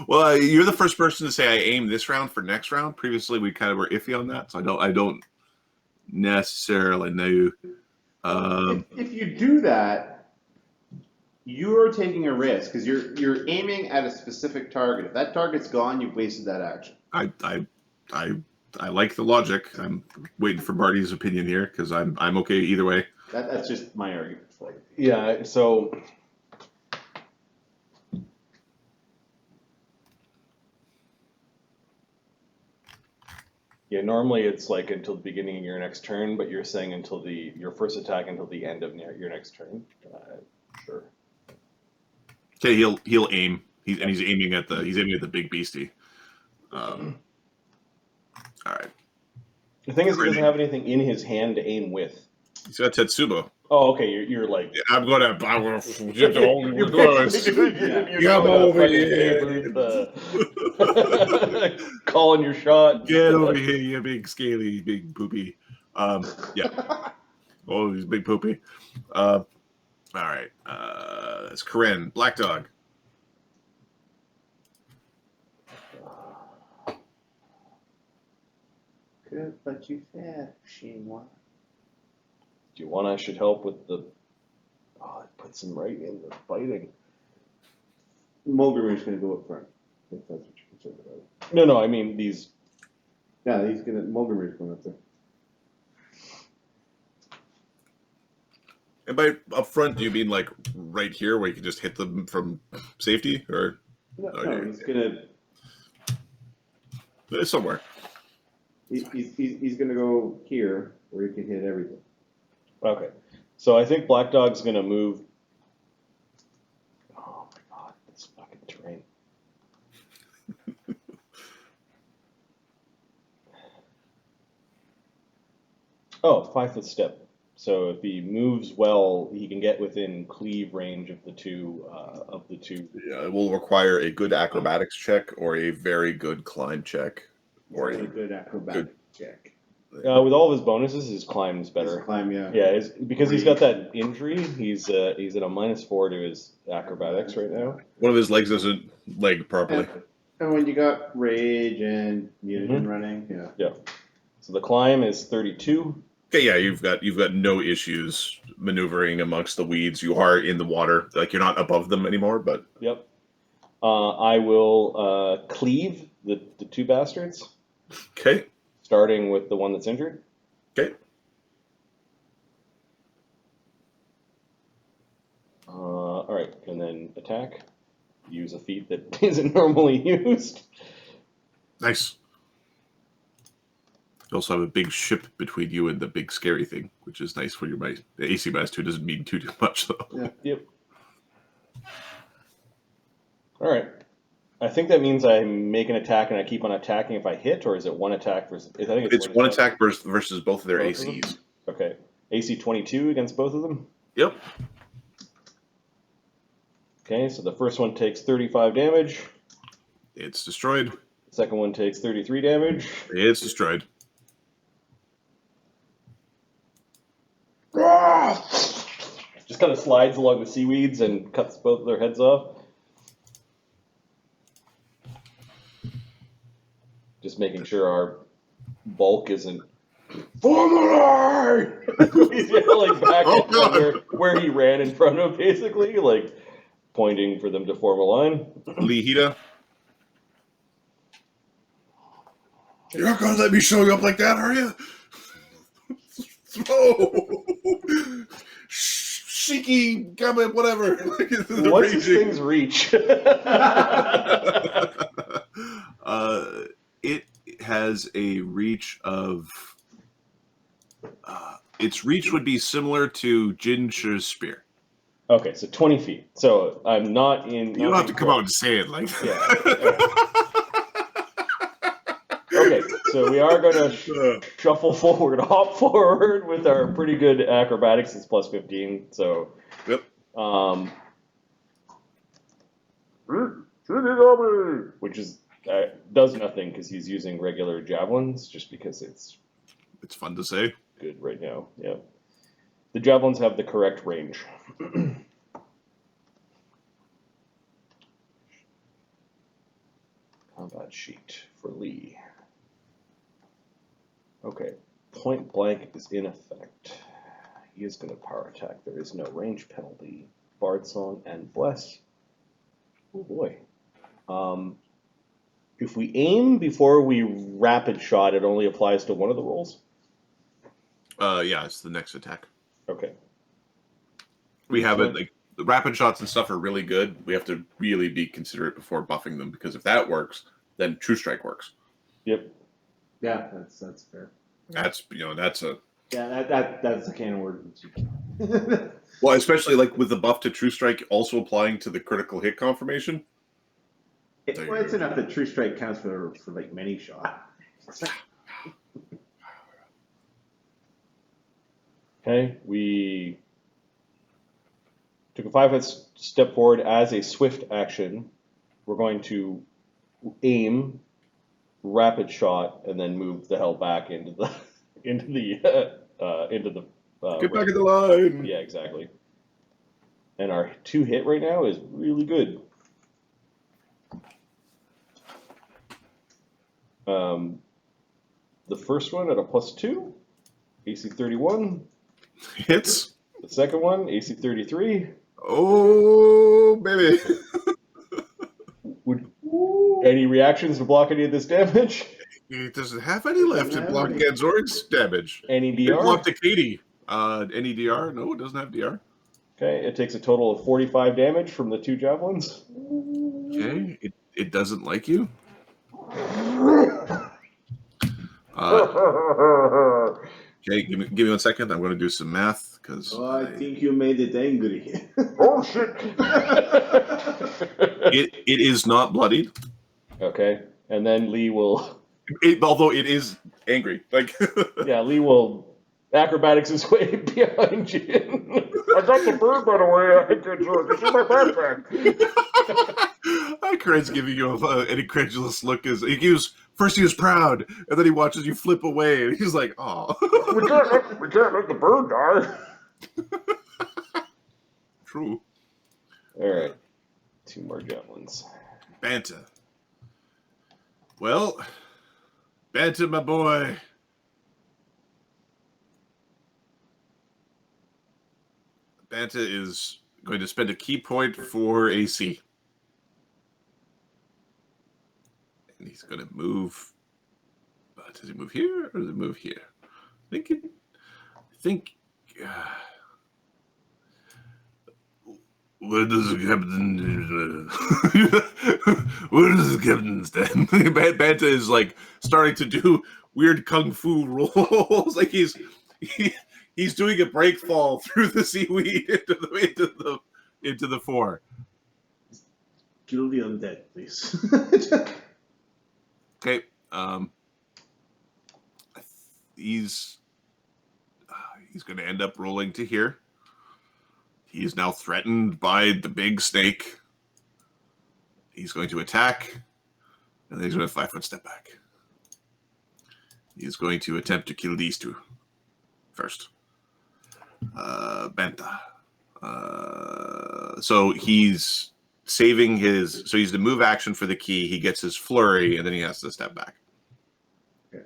Well, you're the first person to say I aim this round for next round. Previously, we kind of were iffy on that, so I don't necessarily know. If you do that, you're taking a risk because you're aiming at a specific target. If that target's gone, you've wasted that action. I like the logic. I'm waiting for Barty's opinion here because I'm okay either way. That's just my argument. Yeah. So. Yeah, normally it's like until the beginning of your next turn, but you're saying until your first attack until the end of your next turn. Sure. Okay, he'll aim. He's aiming at the big beastie. All right. The thing is, he doesn't have anything in his hand to aim with. He's got Tetsubo. Oh, okay. You're like. I'm gonna get the only You're Come over here. Calling your shot. Get over here, you big scaly, big poopy. Yeah. Oh, he's big poopy. All right. That's Corinne. Black Dog. Good, but you said she won. Do you want I should help with the... Oh, it puts him right in the fighting. Mulgremer's going to go up front. If that's what you're concerned about. No, I mean these... Yeah, Mulgremer's going up there. And by up front, do you mean like right here where you can just hit them from safety, or No, he's gonna somewhere? he's gonna go here where he can hit everything. Okay. So I think Black Dog's gonna move. Oh my god, this fucking terrain. Oh, 5-foot step. So if he moves well, he can get within cleave range of the two. Yeah, it will require a good acrobatics check or a very good climb check, or Or a good acrobatic check. With all of his bonuses, his climb is better. His climb, yeah. Yeah, because he's got that injury. He's at a -4 to his acrobatics right now. one of his legs doesn't leg properly. And when you got rage and mutagen running, yeah. So the climb is 32. Okay, yeah, you've got no issues maneuvering amongst the weeds. You are in the water, like you're not above them anymore. But Yep. I will cleave the two bastards, okay, starting with the one that's injured. okay. All right, and then attack. Use a feat that isn't normally used. Nice. You also have a big ship between you and the big scary thing, which is nice for your might. The AC -2 doesn't mean too much, though. Yeah. Yep. All right. I think that means I make an attack and I keep on attacking if I hit, or is it one attack versus? I think It's one attack versus both of their Both of ACs. Okay. AC 22 against both of them. Yep. Okay, so the first one takes 35 damage. It's destroyed. The second one takes 33 damage. It's destroyed. Just kind of slides along the seaweeds and cuts both of their heads off. Just making sure our bulk isn't formally he's like back where he ran in front of, basically, like pointing for them to form a line. Lihita. You're not gonna let me show you up like that, are you? Throw! Shiki, comment, whatever. What's this thing's reach? It has a reach of. Its reach would be similar to Jin's spear. Okay, so 20 feet. So I'm not in. You don't have to come out and say it like that. Yeah. Okay, so we are going to shuffle forward, hop forward with our pretty good acrobatics. It's plus 15. So. Yep. Which is does nothing because he's using regular javelins, just because it's fun to say. Good right now. Yeah. The javelins have the correct range. Combat sheet for Lee. Okay. Point blank is in effect. He is going to power attack. There is no range penalty. Bard Song and Bless. Oh boy. If we aim before we rapid shot, it only applies to one of the rolls? Yeah, it's the next attack. Okay. We have it, like, the rapid shots and stuff are really good. We have to really be considerate before buffing them, because if that works, then True Strike works. Yep. Yeah, that's fair. That's a... Yeah, that's a can of words. Well, especially like with the buff to True Strike also applying to the critical hit confirmation. It's enough that True Strike counts for like many shot. Okay, we took a 5-foot step forward as a swift action. We're going to aim, rapid shot, and then move the hell back into the Get back in the line. Yeah, exactly. And our 2 hit right now is really good. The first one at a +2, AC 31. Hits. The second one, AC 33. Oh, baby. Any reactions to block any of this damage? It doesn't have any left to block against Zorg's damage. Any It DR? blocked to Katie. Any DR? No, it doesn't have DR. Okay, it takes a total of 45 damage from the 2 javelins. Okay, it doesn't like you. Okay, give me 1 second. I'm going to do some math because Oh, I think you made it angry. Oh shit! it is not bloodied. Okay, and then Lee will. Although it is angry. Like Yeah, Lee will acrobatics his way behind you. I got the bird, by the way. I could this is my backpack. Craig's giving you an incredulous look. He was proud, and then he watches you flip away, and he's like, "Oh, we can't let the bird die." True." All right, 2 more javelins. Banta. Well, Banta, my boy. Banta is going to spend a key point for AC. And he's going to move. Does he move here or does he move here? I think. Where does the captain? Where does the captain stand? Banta is like starting to do weird kung fu rolls, like he's doing a break fall through the seaweed into the 4. Kill the undead, please. Okay. He's going to end up rolling to here. He is now threatened by the big snake. He's going to attack, and then he's going to 5-foot step back. He's going to attempt to kill these 2 first. Banta. So he's saving his. So he's the move action for the key. He gets his flurry, and then he has to step back. Okay.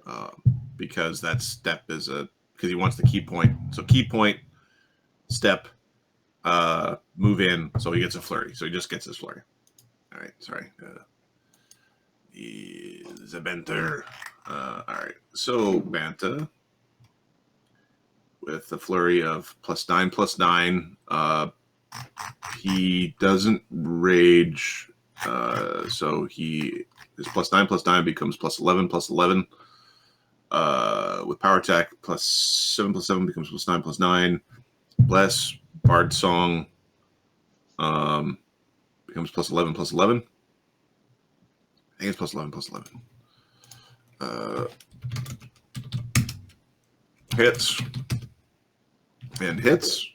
Because that step is because he wants the key point. So key point, step. Move in, so he gets a flurry. So he just gets his flurry. All right, sorry. Zabenter. All right, so Banta with the flurry of +9/+9. He doesn't rage, so his +9/+9 becomes +11/+11. With power attack, +7/+7 becomes +9/+9. Bless. Bard Song becomes +11/+11. I think it's +11/+11. Hits. And hits.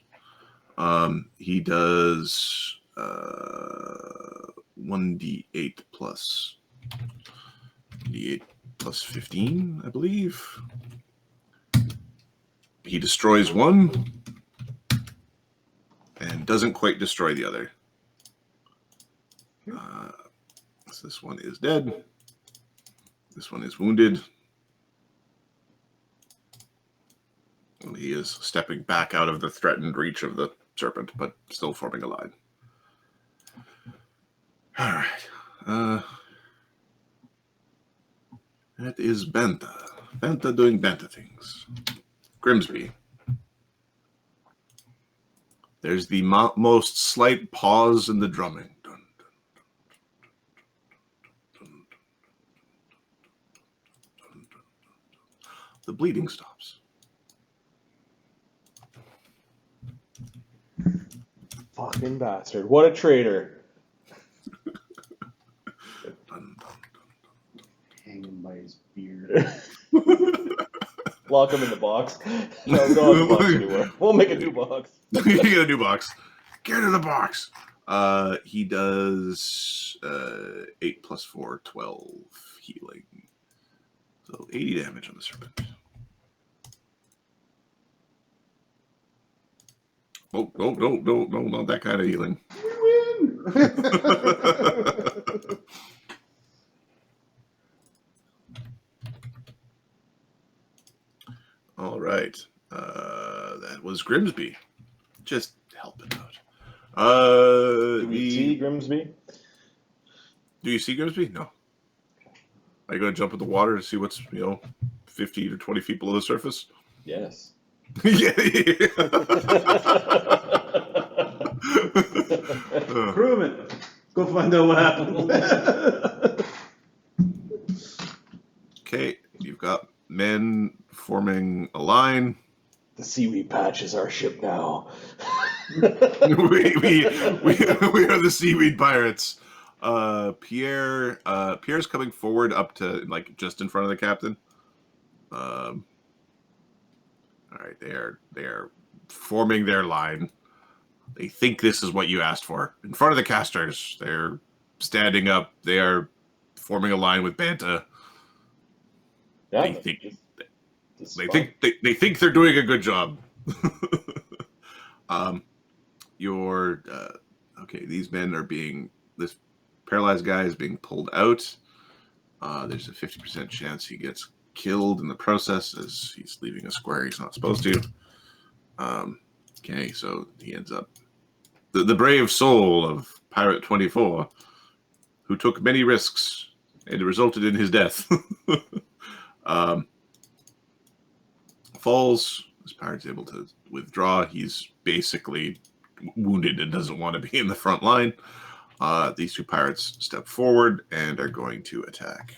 He does 1d8 plus d8 plus 15, I believe. He destroys 1. And doesn't quite destroy the other. So this one is dead. This one is wounded. And he is stepping back out of the threatened reach of the serpent, but still forming a line. All right. That is Banta. Banta doing Banta things. Grimsby. There's the most slight pause in the drumming. Dun, dun, dun, dun, dun, dun, dun. The bleeding stops. Fucking bastard. What a traitor. Hang him by his beard. Lock him in the box. No, don't have the box anymore. We'll make a new box. You get a new box. Get in the box. He does 8 + 4, 12 healing. So 80 damage on the serpent. Oh, no, not that kind of healing. You win! All right. That was Grimsby. Just helping out. Do we see Grimsby? Do you see Grimsby? No. Are you going to jump in the water to see what's, 50 to 20 feet below the surface? Yes. Yeah. Crewman, go find out what happened. Okay, you've got men forming a line. The seaweed patch is our ship now. we are the seaweed pirates. Pierre's coming forward up to like just in front of the captain. All right, they are forming their line. They think this is what you asked for. In front of the casters, they're standing up. They are forming a line with Banta. Yeah, They think they're doing a good job. Okay. These men are this paralyzed guy is being pulled out. There's a 50% chance he gets killed in the process as he's leaving a square he's not supposed to. Okay, so he ends up the brave soul of Pirate 24, who took many risks and it resulted in his death. Falls. This pirate's able to withdraw. He's basically wounded and doesn't want to be in the front line. These two pirates step forward and are going to attack.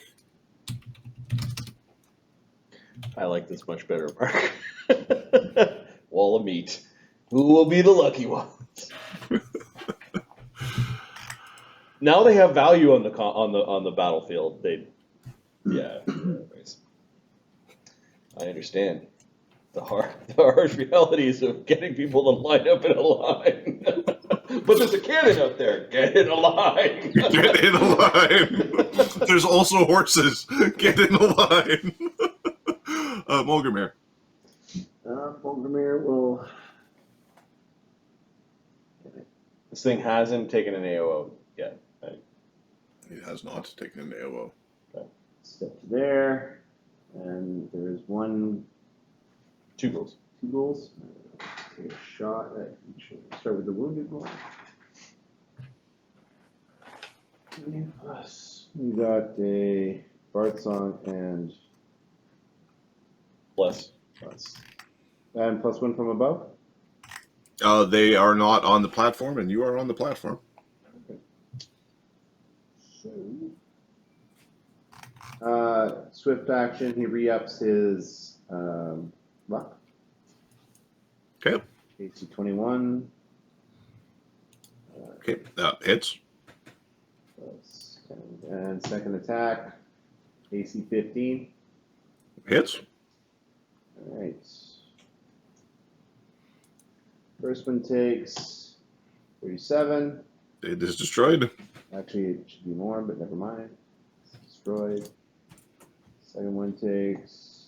I like this much better, Mark. Wall of meat. Who will be the lucky ones? Now they have value on the battlefield. Anyways. I understand the harsh realities of getting people to line up in a line. But there's a cannon out there. Get in a line. Get in a line. There's also horses. Get in a line. Mulgrimir. Mulgrimir will. This thing hasn't taken an AOO yet. Right? It has not taken an AOO. Okay. Step to there, and there's two goals. Two goals. Take a shot at each. Start with the wounded one. Plus, we got a Bard Song and Plus. And +1 from above? They are not on the platform, and you are on the platform. Okay. Swift action, he re-ups his luck. Okay. AC 21. Okay, hits. And second attack, AC 15. Hits. All right. First one takes 37. It is destroyed. Actually, it should be more, but never mind. It's destroyed. Second one takes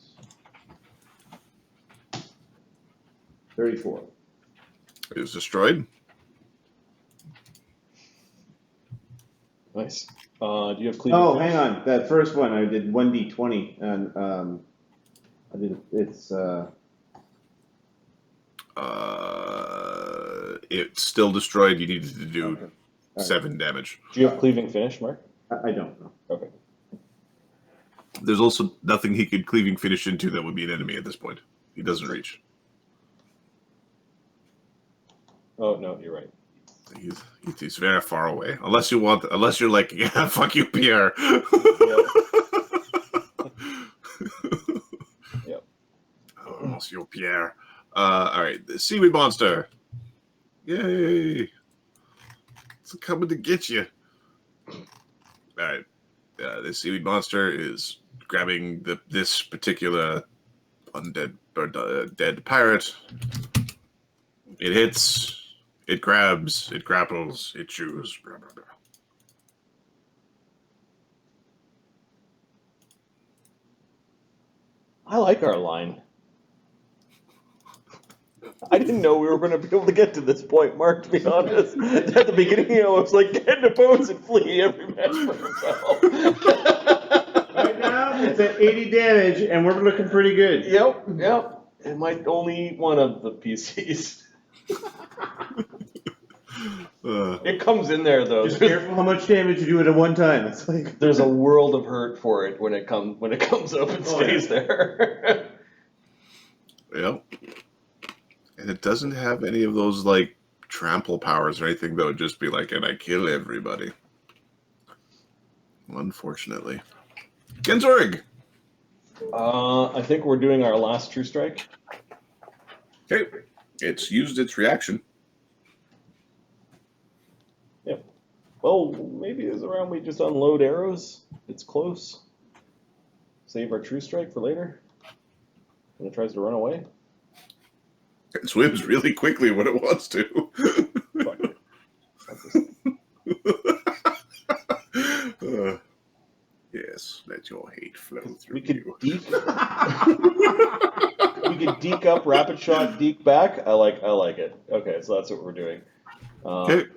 34. It is destroyed. Nice. Do you have cleaving? Oh, hang on. That first one, I did 1d20, and I did it's. It's still destroyed. You needed to do Okay. Right. 7 damage. Do you have cleaving finish, Mark? I don't know. Okay. There's also nothing he could cleaving finish into that would be an enemy at this point. He doesn't reach. Oh no, you're right. He's very far away. Unless you're like, yeah, fuck you, Pierre. Yep. Oh, Monsieur Pierre. All right, the seaweed monster. Yay! It's coming to get you. All right, the seaweed monster is grabbing this particular undead or dead pirate. It hits. It grabs. It grapples. It chews. Blah, blah, blah. I like our line. I didn't know we were going to be able to get to this point, Mark, to be honest. At the beginning, I was like, get in the boats and flee, every man for himself. Right now, it's at 80 damage, and we're looking pretty good. Yep. It might only one of the PCs. It comes in there, though. Just careful how much damage you do it at one time. It's like There's a world of hurt for it when it comes up and stays there. Yep. And it doesn't have any of those, like, trample powers or anything that would just be like, and I kill everybody. Unfortunately. Gensorg! I think we're doing our last true strike. Okay. It's used its reaction. Yep. Well, maybe there's a round we just unload arrows. It's close. Save our true strike for later. And it tries to run away. It swims really quickly when it wants to. Fuck it. Yes, let your hate flow through We could you. deke. We could deke up, rapid shot, deke back. I like it. Okay, so that's what we're doing. Okay.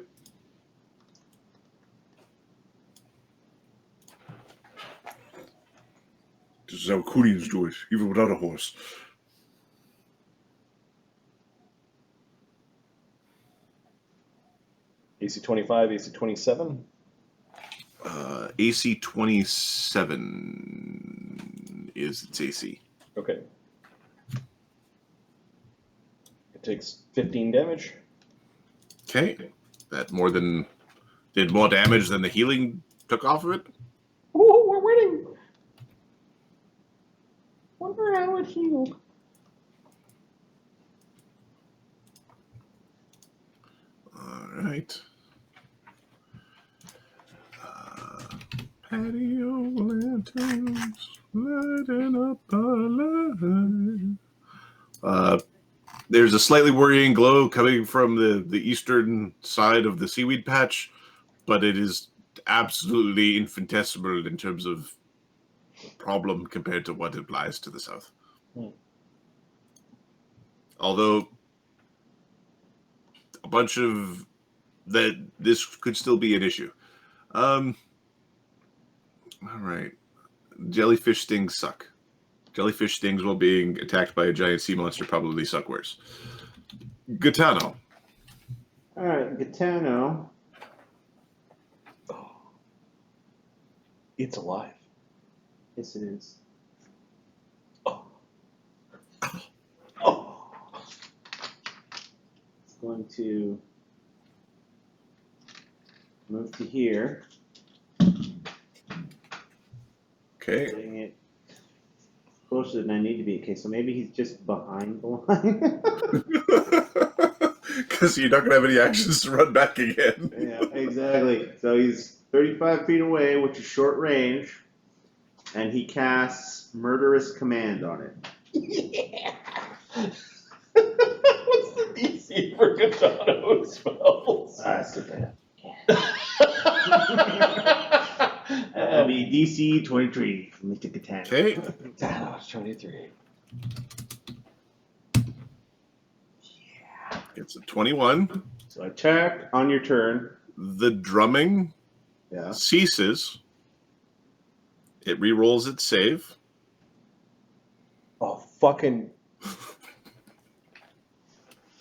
This is how Koreans do it, even without a horse. AC 25, AC 27. AC 27 is its AC. Okay. It takes 15 damage. Okay. That did more damage than the healing took off of it? Ooh, we're winning. Wonder how it healed. All right. Patio lanterns lighting up our life. There's a slightly worrying glow coming from the eastern side of the seaweed patch, but it is absolutely infinitesimal in terms of problem compared to what it lies to the south. Although a bunch of this could still be an issue. All right. Jellyfish stings suck. Jellyfish stings while being attacked by a giant sea monster probably suck worse. Gaetano. All right, Gaetano. It's alive. Yes, it is. Oh. Oh. It's going to move to here. Okay. Putting it closer than I need to be. Okay, so maybe he's just behind the line. Because you're not going to have any actions to run back again. Yeah, exactly. So he's 35 feet away, which is short range, and he casts Murderous Command on it. Yeah. What's the DC for Gaetano spells? That's okay. That'll be DC 23 from Mr. Gaetano. Okay. Gaetano's 23. It's a 21. So attack on your turn. The drumming Yeah. ceases. It re-rolls its save. Oh, fucking.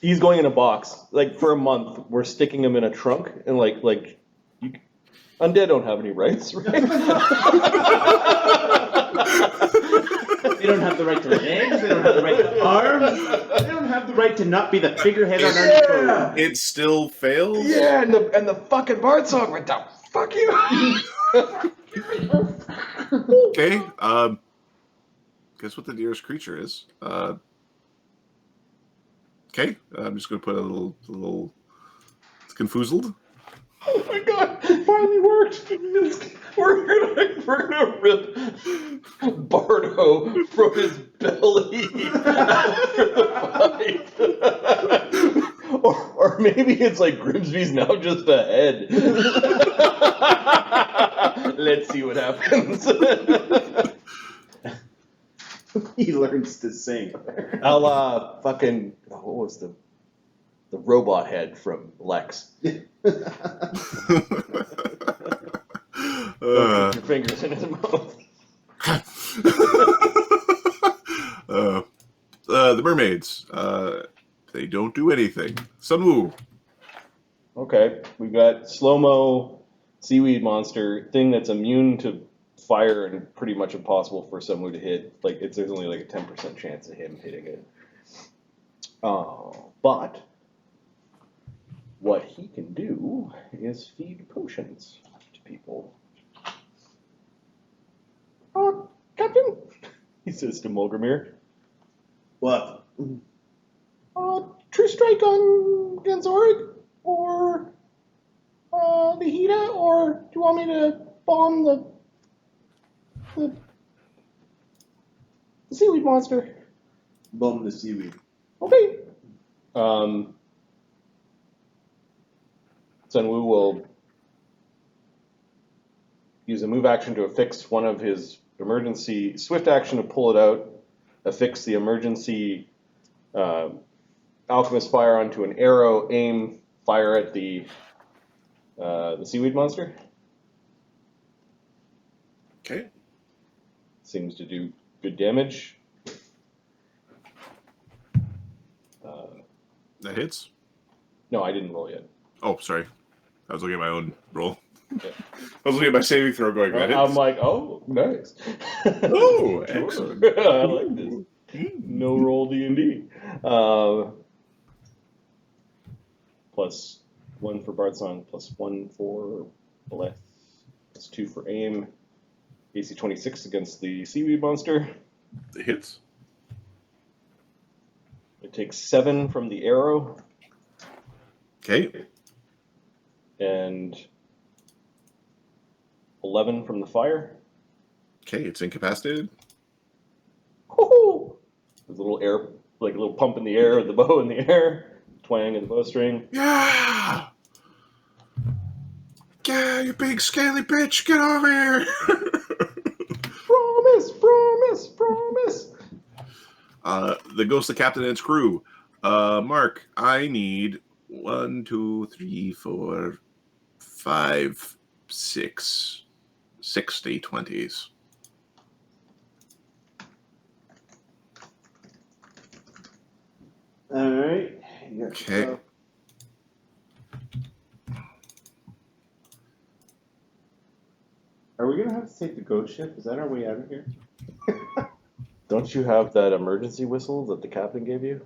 He's going in a box. Like, for a month, we're sticking him in a trunk, and undead don't have any rights, right? They don't have the right to legs, they don't have the right to arms, they don't have the right to not be the figurehead on our show. It still fails. Yeah, and the fucking bard song went down. Fuck you. Okay. Guess what the nearest creature is. Okay. I'm just going to put a little. It's confoozled. Oh my god! Finally worked. We're gonna rip Bardo from his belly after the fight. or maybe it's like Grimsby's now just a head. Let's see what happens. He learns to sing. I'll fucking what was the robot head from Lex? Put your fingers in his mouth. The mermaids. They don't do anything. Sunwoo. Okay, we've got slow-mo seaweed monster thing that's immune to fire and pretty much impossible for someone to hit. Like there's only like a 10% chance of him hitting it. But what he can do is feed potions to people. Captain, he says to Mulgrimir, What? true strike on Gensoric, or the Hida, or do you want me to bomb the seaweed monster? Bomb the seaweed. Okay. Sunwoo will use a move action to affix one of his emergency swift action to pull it out, affix the emergency alchemist fire onto an arrow, aim, fire at the seaweed monster. Okay. Seems to do good damage. That hits. No, I didn't roll yet. Oh, sorry. I was looking at my own roll. Yeah. I was looking at my saving throw going, that hits. I'm like, oh, nice. Oh, Sure. excellent. I like this. No roll D&D. Plus 1 for Bardsong, plus 1 for Bless, plus 2 for Aim. AC 26 against the seaweed monster. It hits. It takes 7 from the arrow Okay. and 11 from the fire. Okay, it's incapacitated. Woohoo! There's a little air, like a little pump in the air, the bow in the air, twang of the bowstring. Yeah! Yeah, you big scaly bitch, get over here! Promise, promise, promise. The ghost of the captain and its crew. Mark, I need 1, 2, 3, 4, 5, 6 D20s. All right. Okay. Are we gonna have to take the ghost ship? Is that our way out of here? Don't you have that emergency whistle that the captain gave you?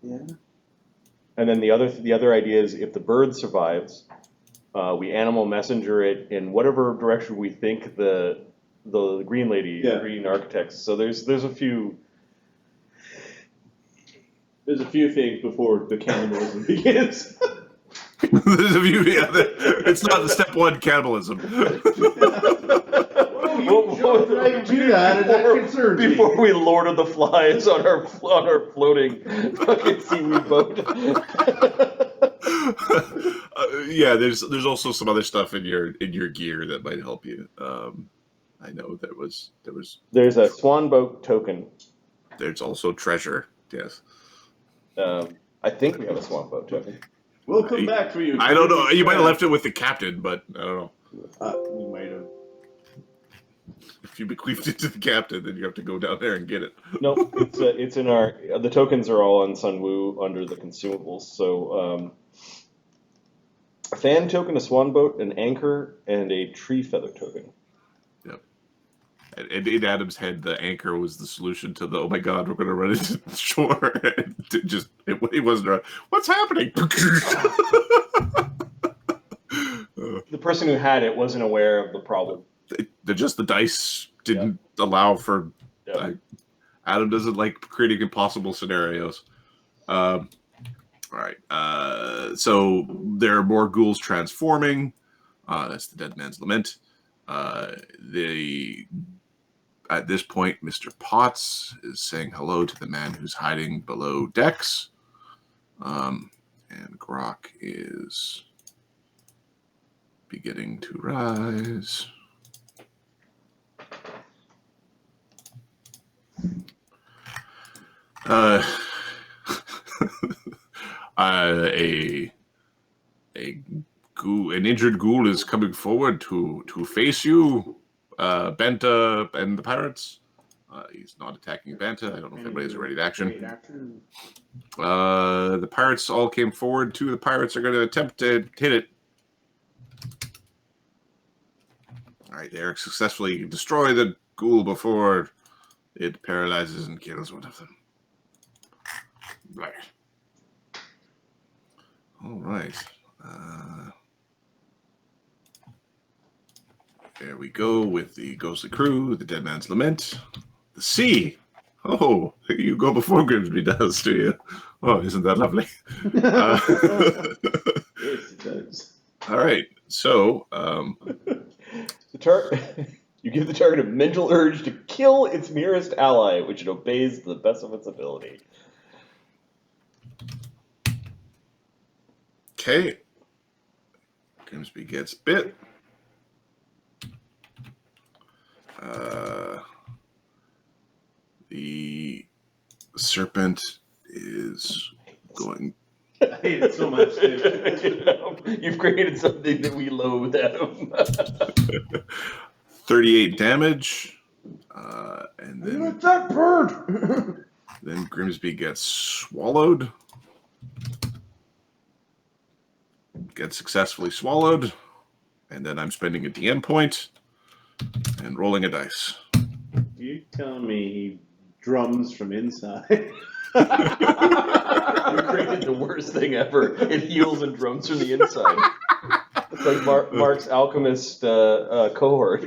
Yeah. And then the other idea is if the bird survives, we animal messenger it in whatever direction we think the green lady, Yeah. the green architects. So there's a few things before the cannibalism begins. There's a few, yeah, it's not the step 1 cannibalism. Jumped right to that, and that concerns me. Before we Lord of the Flies on our floating fucking seaweed boat. Yeah, there's also some other stuff in your gear that might help you. I know There's a swan boat token. There's also treasure. Yes. I think we have a swan boat token. We'll come back for you. I don't know. You might have left it with the captain, but I don't know. We might have. If you bequeathed it to the captain, then you have to go down there and get it. No, it's in our. The tokens are all on Sunwoo under the consumables. So, a fan token, a swan boat, an anchor, and a tree feather token. Yep. And in Adam's head, the anchor was the solution to the oh my god, we're going to run into the shore. And it wasn't. What's happening? The person who had it wasn't aware of the problem. The dice didn't allow for. Adam doesn't like creating impossible scenarios. All right. So there are more ghouls transforming. That's the dead man's lament. At this point, Mr. Potts is saying hello to the man who's hiding below decks. And Grok is beginning to rise. An injured ghoul is coming forward to face you, Benta and the pirates. He's not attacking Benta. I don't know if anybody's ready to action. The pirates all came forward. 2 of the pirates are going to attempt to hit it. All right, Eric successfully destroy the ghoul before it paralyzes and kills one of them. Right. All right. There we go with the ghostly crew, the dead man's lament, the sea. Oh, you go before Grimsby does, do you? Oh, isn't that lovely? Yes, it does. All right. So, You give the target a mental urge to kill its nearest ally, which it obeys to the best of its ability. okay. Grimsby gets bit. The serpent is going. I hate it so much, dude. You've created something that we loathe, Adam. 38 damage. And then, Let that bird! then Grimsby gets swallowed. Gets successfully swallowed. And then I'm spending a DM point and rolling a dice. You telling me he drums from inside? You created the worst thing ever. It heals and drums from the inside. It's like Mark's alchemist cohort.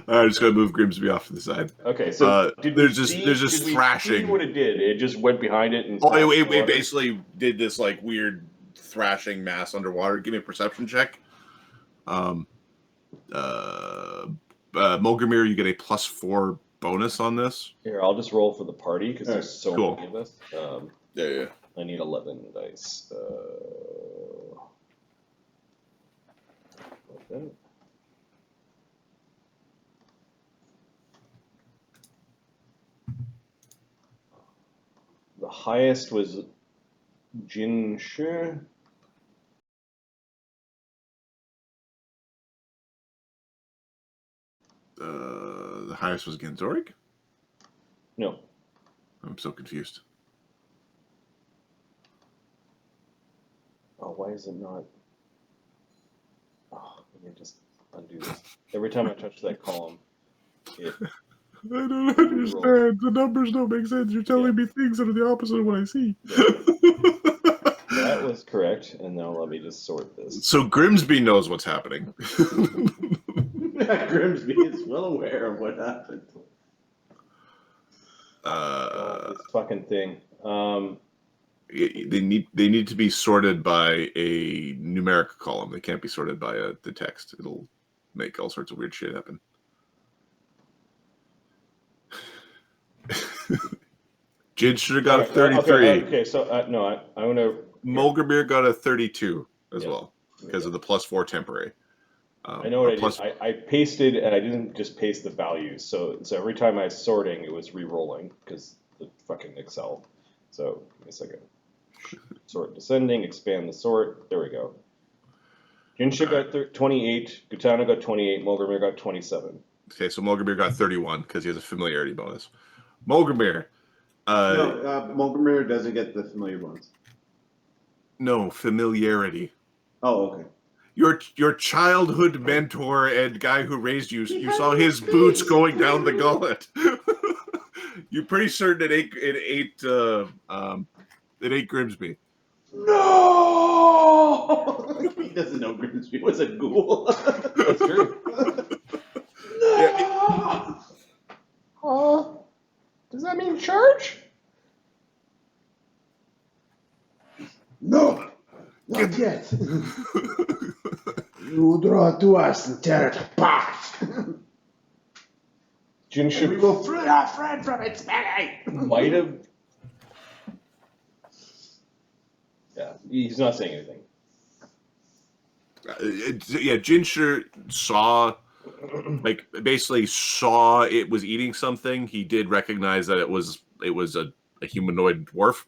I'm just gonna move Grimsby off to the side. Okay, so there's just thrashing. See what it did? It just went behind it and. Oh, it basically did this like weird thrashing mass underwater. Give me a perception check. Mulgrimir, you get a +4 bonus on this. Here, I'll just roll for the party because there's so cool. many of us. Yeah. I need 11 dice. Okay. The highest was Jin Shi. The highest was Genzoric? No. I'm so confused. Oh, why is it not? Oh, let me just undo this. Every time I touch that column, it. I don't understand. The numbers don't make sense. You're telling me things that are the opposite of what I see. That was correct, and now let me just sort this. So Grimsby knows what's happening. Grimsby is well aware of what happened. This fucking thing. They need to be sorted by a numeric column. They can't be sorted by the text. It'll make all sorts of weird shit happen. Jid should have got a 33. Okay, so no, I want to. Mulgrimir got a 32 as well because of the +4 temporary. I know what I did. I pasted, and I didn't just paste the values. So every time I was sorting, it was re-rolling because the fucking Excel. So give me a second. Sort descending, expand the sort. There we go. Jinsha got 28. Gutana got 28. Mulgrimir got 27. Okay, so Mulgrimir got 31 because he has a familiarity bonus. Mulgrimir. No, Mulgrimir doesn't get the familiar ones. No, familiarity. Oh, okay. Your childhood mentor and guy who raised you, you saw his boots going down the gullet. You're pretty certain it ate Grimsby. No! He doesn't know Grimsby was a ghoul. That's true. No! Does that mean church? No! Not yet. You draw to us and tear it apart. Jinsha We will free our friend from its belly. might have. Yeah, he's not saying anything. Jinsher saw, basically saw it was eating something. He did recognize that it was a humanoid dwarf.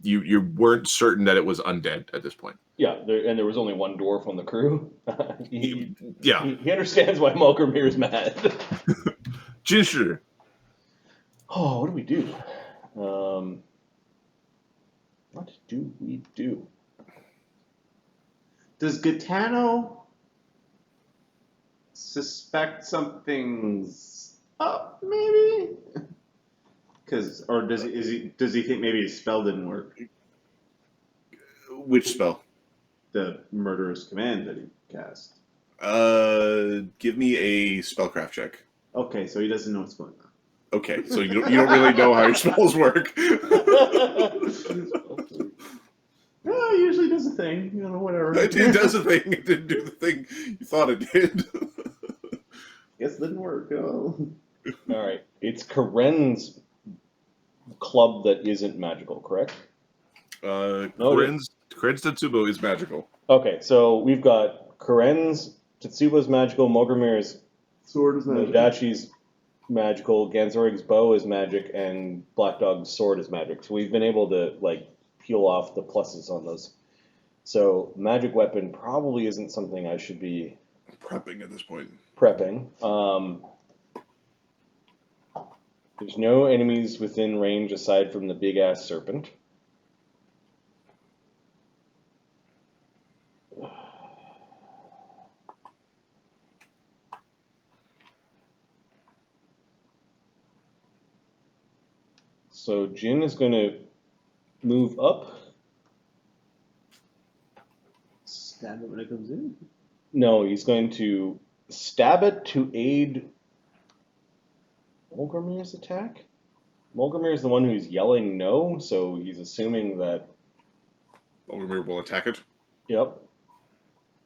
You weren't certain that it was undead at this point. Yeah, and there was only one dwarf on the crew. He Yeah. understands why Mulgrimir is mad. Jinsher. Oh, what do we do? What do we do? Does Gitano suspect something's Maybe. Or does he think maybe his spell didn't work? Which spell? The murderous command that he cast. Give me a spellcraft check. Okay, so he doesn't know what's going on. Okay, so you don't really know how your spells work. No, it usually does a thing, whatever. It does a thing. It didn't do the thing you thought it did. Guess it didn't work. Oh. All right. It's Karen's club that isn't magical, correct? Karen's Tetsubo is magical. Okay, so we've got Karen's Tetsuba's magical, Mogramir's Sword is magic. Nodachi's magical, Ganzorig's bow is magic, and Black Dog's sword is magic. So we've been able to peel off the pluses on those. So magic weapon probably isn't something I should be Prepping at this point. prepping. There's no enemies within range aside from the big ass serpent. So Jin is going to move up. Stab it when it comes in. No, he's going to stab it to aid Mulgramir's attack. Mulgramir is the one who's yelling no, so he's assuming that. Mulgramir will attack it. Yep.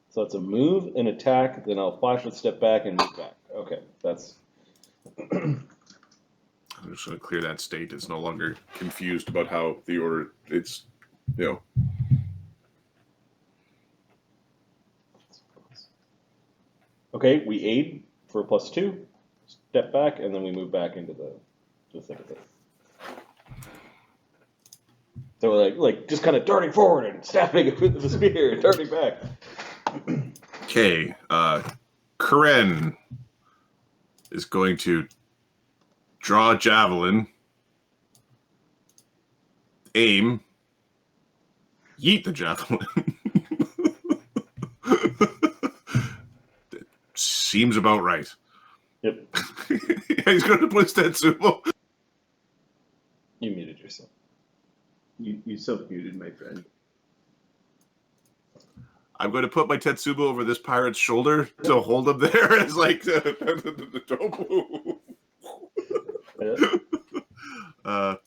So it's a move, an attack, then I'll flash with step back and move back. Okay, that's. I'm just going to clear that state. It's no longer confused about how the order. It's, Okay, we aid for +2, step back, and then we move back into the thick of it. So like just kind of darting forward and stabbing it with the spear, darting back. Okay, Karen is going to draw a javelin, aim, yeet the javelin. Seems about right. Yep. Yeah, he's going to put his Tetsubo. You muted yourself. You self-muted, my friend. I'm going to put my Tetsubo over this pirate's shoulder to hold him there as don't move. All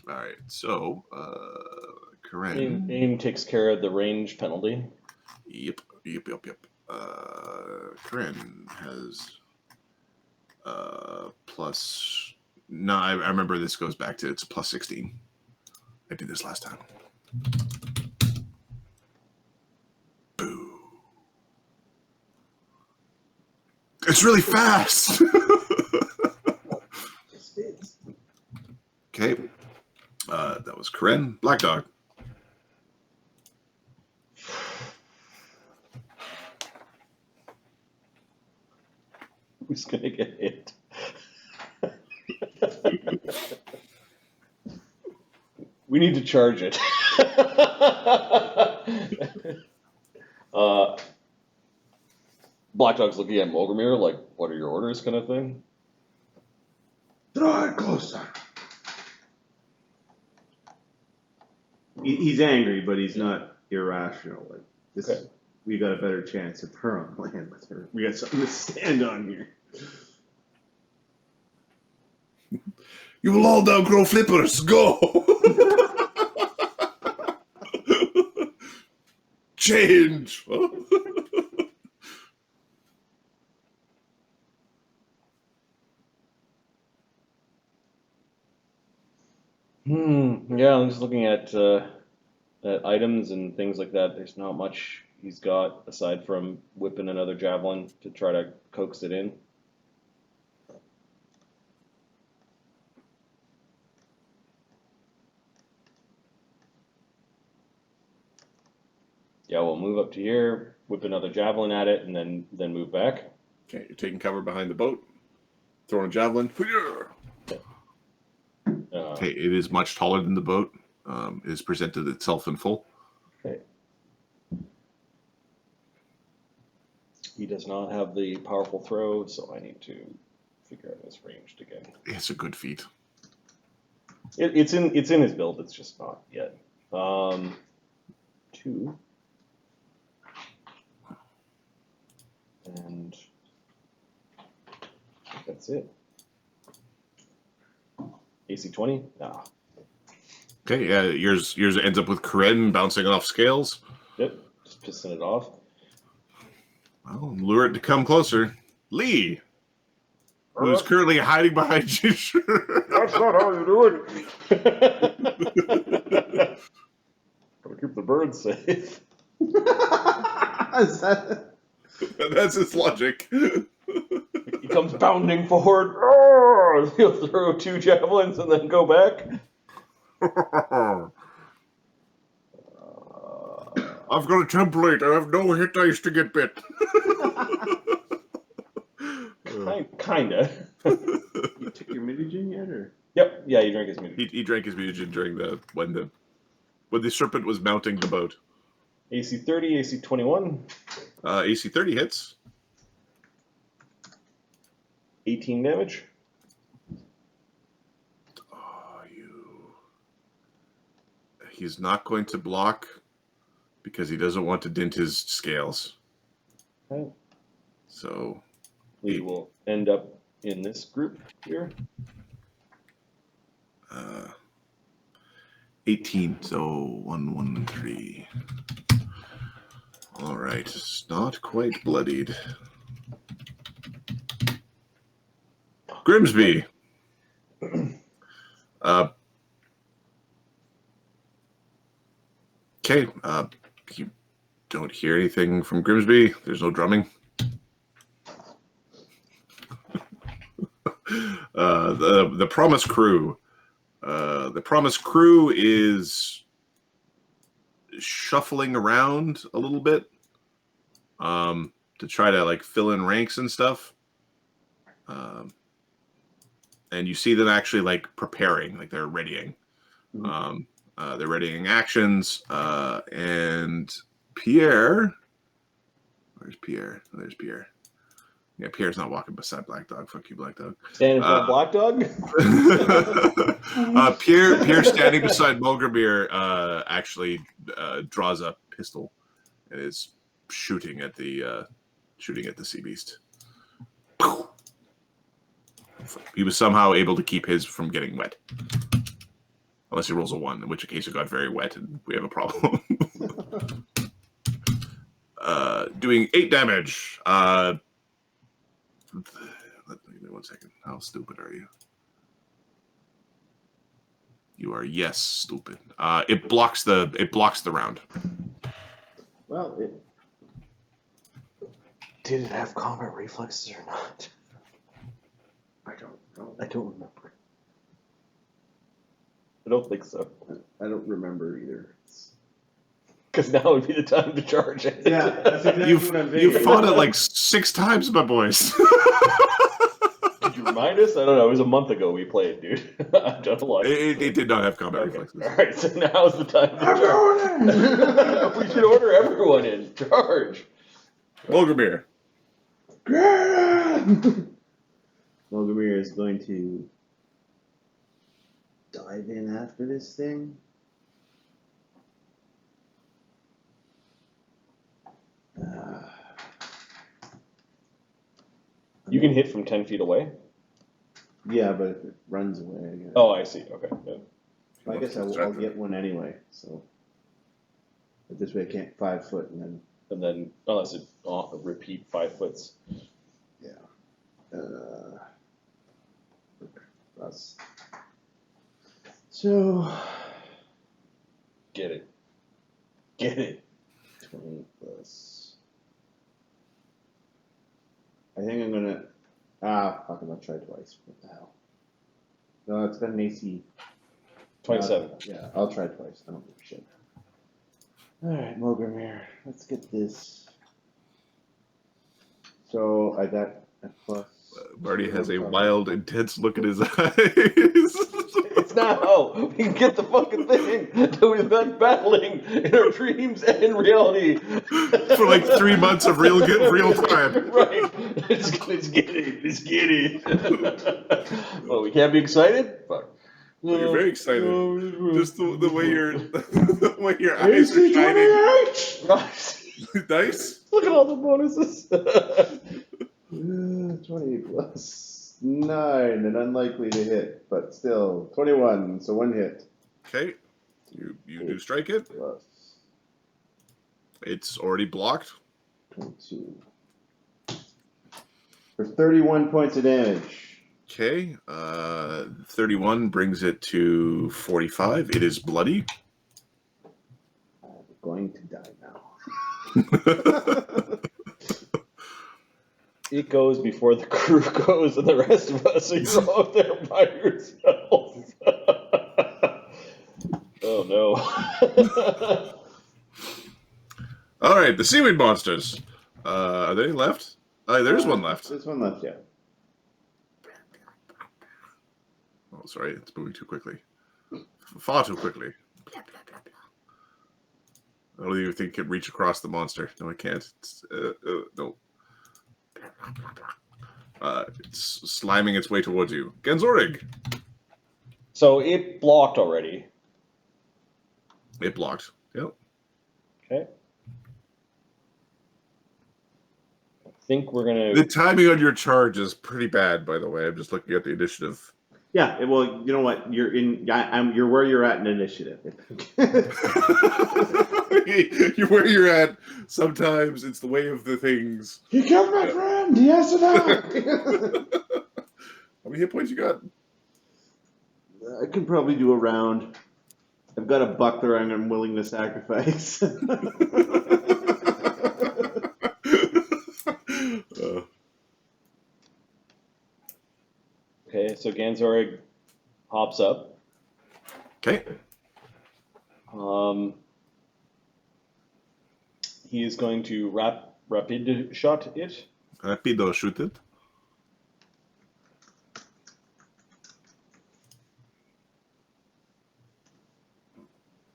right, so Karen. Aim takes care of the range penalty. Yep. Karen has plus. No, I remember this goes back to it's plus 16. I did this last time. Boo. It's really fast. Okay. That was Karen. Black Dog. Who's gonna get hit? We need to charge it. Black Dog's looking at Mulgramir like, what are your orders kind of thing? Draw it closer. He's angry, but he's not irrational. Like this, Okay. We got a better chance of her on land with her. We got something to stand on here. You will all now grow flippers. Go. Change. Yeah, I'm just looking at items and things like that. There's not much he's got aside from whipping another javelin to try to coax it in. Yeah, we'll move up to here, whip another javelin at it, and then move back. Okay, you're taking cover behind the boat, throwing a javelin. Okay, it is much taller than the boat. It has presented itself in full. Okay. He does not have the powerful throw, so I need to figure out his ranged again. It's a good feat. It's in his build. It's just not yet. 2. And that's it. AC 20? Nah. Okay, yeah, yours ends up with Corinne bouncing off scales. Yep, just pissing it off. Well, lure it to come closer. Lee, who's currently hiding behind you. That's not how you do it. Gotta keep the birds safe. Is that... That's his logic. He comes bounding forward. Oh, he'll throw 2 javelins and then go back. I've got a template. I have no hit dice to get bit. Kinda. You took your mutagen yet, or? Yep. Yeah, he drank his mutagen. He drank his mutagen during when the serpent was mounting the boat. AC 30, AC 21. AC 30 hits. 18 damage. Oh, he's not going to block because he doesn't want to dent his scales. Okay. So We will end up in this group here. 18. So 1, 1, 3. All right, it's not quite bloodied. Grimsby. Okay. You don't hear anything from Grimsby. There's no drumming. The Promise crew. The Promise crew is shuffling around a little bit to try to like fill in ranks and stuff. And you see them actually like preparing, like they're readying. They're readying actions. And Pierre, where's Pierre? Oh, there's Pierre. Yeah, Pierre's not walking beside Black Dog. Fuck you, Black Dog. Standing in front of Black Dog? Pierre standing beside Mulgrimir actually draws a pistol and is shooting at the sea beast. He was somehow able to keep his from getting wet. Unless he rolls a 1, in which case it got very wet and we have a problem. Doing 8 damage. Let me 1 second. How stupid are you? You are stupid. It blocks the round. Well, Did it have combat reflexes or not? I don't know. I don't remember. I don't think so. I don't remember either. Because now would be the time to charge it. Yeah, that's exactly what I'm thinking. You fought it like 6 times, my boys. Did you remind us? I don't know. It was a month ago we played, dude. I've done a lot. It did not have combat Okay. reflexes. All right, so now's the time to charge. We should order everyone in. Charge. Mulgrimir. Mulgrimir is going to dive in after this thing. You can hit from 10 feet away. Yeah, but if it runs away, I guess. Oh, I see. Okay. Yeah. I guess I'll get one anyway. So, but this way I can't 5 foot and then. Unless it repeat 5 foots. Yeah. Plus. So. Get it. Get it. 20 plus. I think I'm gonna. Fuck, I'm gonna try twice. What the hell? No, it's got an AC. 27. Yeah, I'll try twice. I don't give a shit. Alright, Mulgrimir, let's get this. So I got a plus. Marty has a wild, intense look in his eyes. It's now. We can get the fucking thing that we've been battling in our dreams and in reality For like 3 months of real time. Right. Let's get it. Let's get it. Well, we can't be excited. Fuck. Well, you're very excited. Just the way the way your eyes are shining. AC-28! Nice. Look at all the bonuses. 20 plus 9 and unlikely to hit, but still 21, so 1 hit. Okay. You do strike it. Plus It's already blocked. 22. For 31 points of damage. Okay. 31 brings it to 45. It is bloody. I'm going to die now. It goes before the crew goes, and the rest of us are out there by yourself. Oh no. All right, the seaweed monsters. Are there any left? There's one left. There's one left, yeah. Oh, sorry, it's moving too quickly. Far too quickly. I don't even think it can reach across the monster. No, it can't. No. It's sliming its way towards you. Genzorig. So it blocked already. It blocked. Yep. Okay. I think we're gonna. The timing on your charge is pretty bad, by the way. I'm just looking at the initiative. Yeah, well, you know what? You're in. You're where you're at in initiative. You're where you're at. Sometimes it's the way of the things. He killed my friend. Yes or not? How many hit points you got? I can probably do a round. I've got a buckler I'm willing to sacrifice. Okay, so Ganzorig hops up. Okay. He is going to rapid shot it. Rapido shoot it.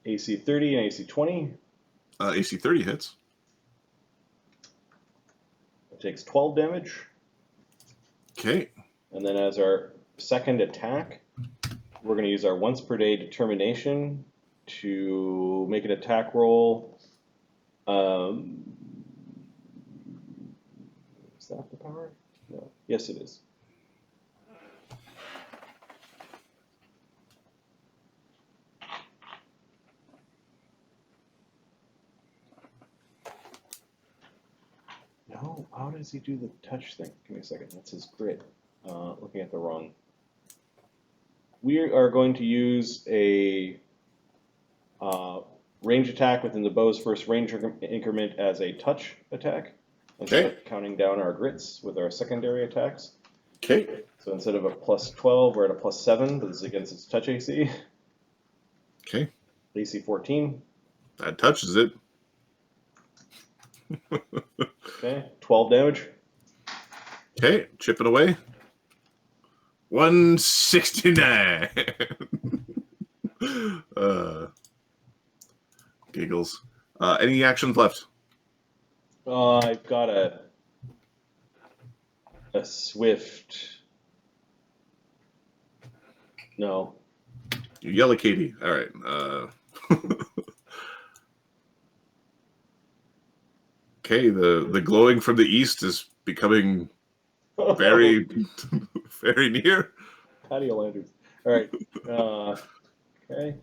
AC 30 and AC 20. AC 30 hits. It takes 12 damage. Okay. And then as our second attack, we're going to use our once per day determination to make an attack roll. Is that the power? No. Yes, it is. No, how does he do the touch thing? Give me a second. That's his grit. Looking at the wrong. We are going to use a range attack within the bow's first range increment as a touch attack. Instead of counting down our grits with our secondary attacks. Okay. So instead of a plus 12, we're at a plus 7. This is against its touch AC. Okay. AC 14. That touches it. Okay. 12 damage. Okay. Chip it away. 169. Giggles. Any actions left? I've got a swift. No. You yell at Katie. All right. Okay. The glowing from the east is becoming very, very near. Patio lanterns. All right. Okay.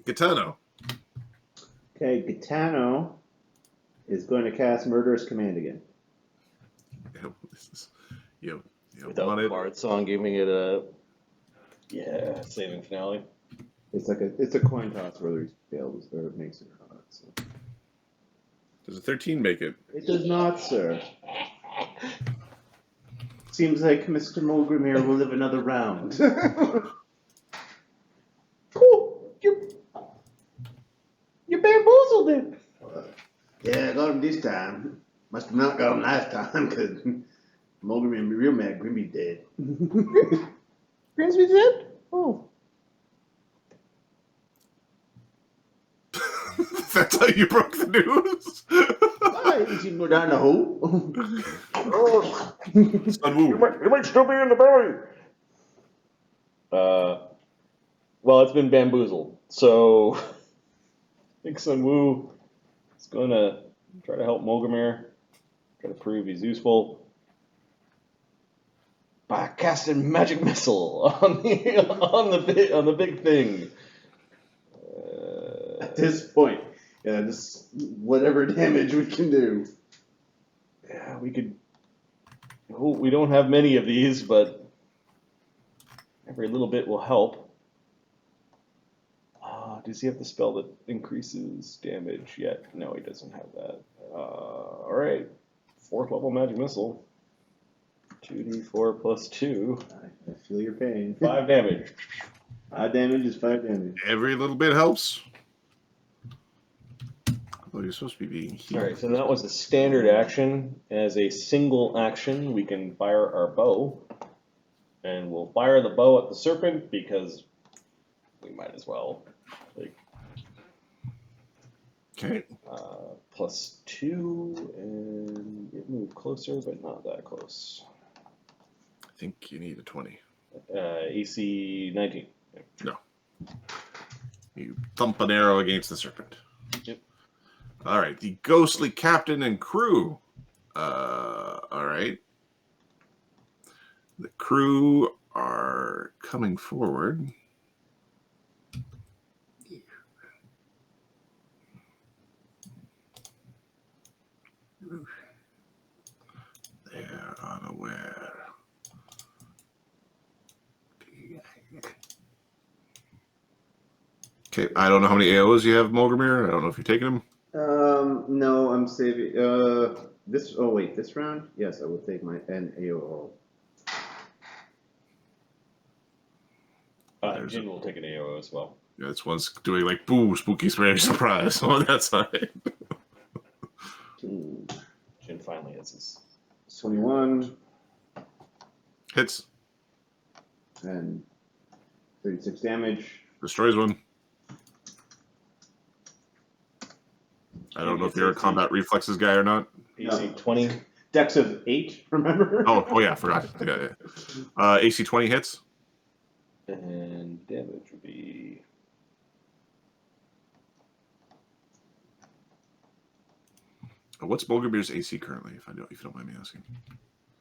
Gitano. Okay, Gitano is going to cast Murderous Command again. Without the Bard song giving it a saving finale. It's a coin toss whether he fails or makes it or not. So. Does a 13 make it? It does not, sir. Seems like Mr. Mulgrimere will live another round. Cool. You bamboozled him. Yeah, I got him this time. Must have not got him last time because Mulgrimere be real mad. Grimby's dead. Grimsby's dead? Oh, That's how you broke the news. I you can go down the hole. Sun Wu. You might still be in the belly. Well, it's been bamboozled. So I think Sun Wu is going to try to help Mogomir, try to prove he's useful by casting magic missile on the big thing. At this point, yeah, just whatever damage we can do. Yeah, we could. We don't have many of these, but every little bit will help. Does he have the spell that increases damage yet? No, he doesn't have that. All right, 4th level magic missile. 2d4 plus 2. I feel your pain. 5 damage. 5 damage is 5 damage. Every little bit helps. Although you're supposed to be being healed. All right, so that was a standard action. As a single action, we can fire our bow. And we'll fire the bow at the serpent because we might as well. Like, Okay. plus 2, and it moved closer, but not that close. I think you need a 20. AC 19. No. You thump an arrow against the serpent. Yep. All right. The ghostly captain and crew. All right. The crew are coming forward. They're unaware. Okay, I don't know how many AOs you have, Mogomir. I don't know if you're taking them. No, I'm saving. This. Oh wait, this round. Yes, I will take my NAO. Jin will take an AO as well. Yeah, this one's doing like boo, spooky Spanish surprise on that side. Jin finally has his 21 Hits. and 36 damage. Destroys one. I don't know if you're a combat reflexes guy or not. AC 20. Dex of 8. Remember? Oh yeah, forgot. Yeah. AC 20 hits. And damage would be. What's Mogomir's AC currently, if you don't mind me asking?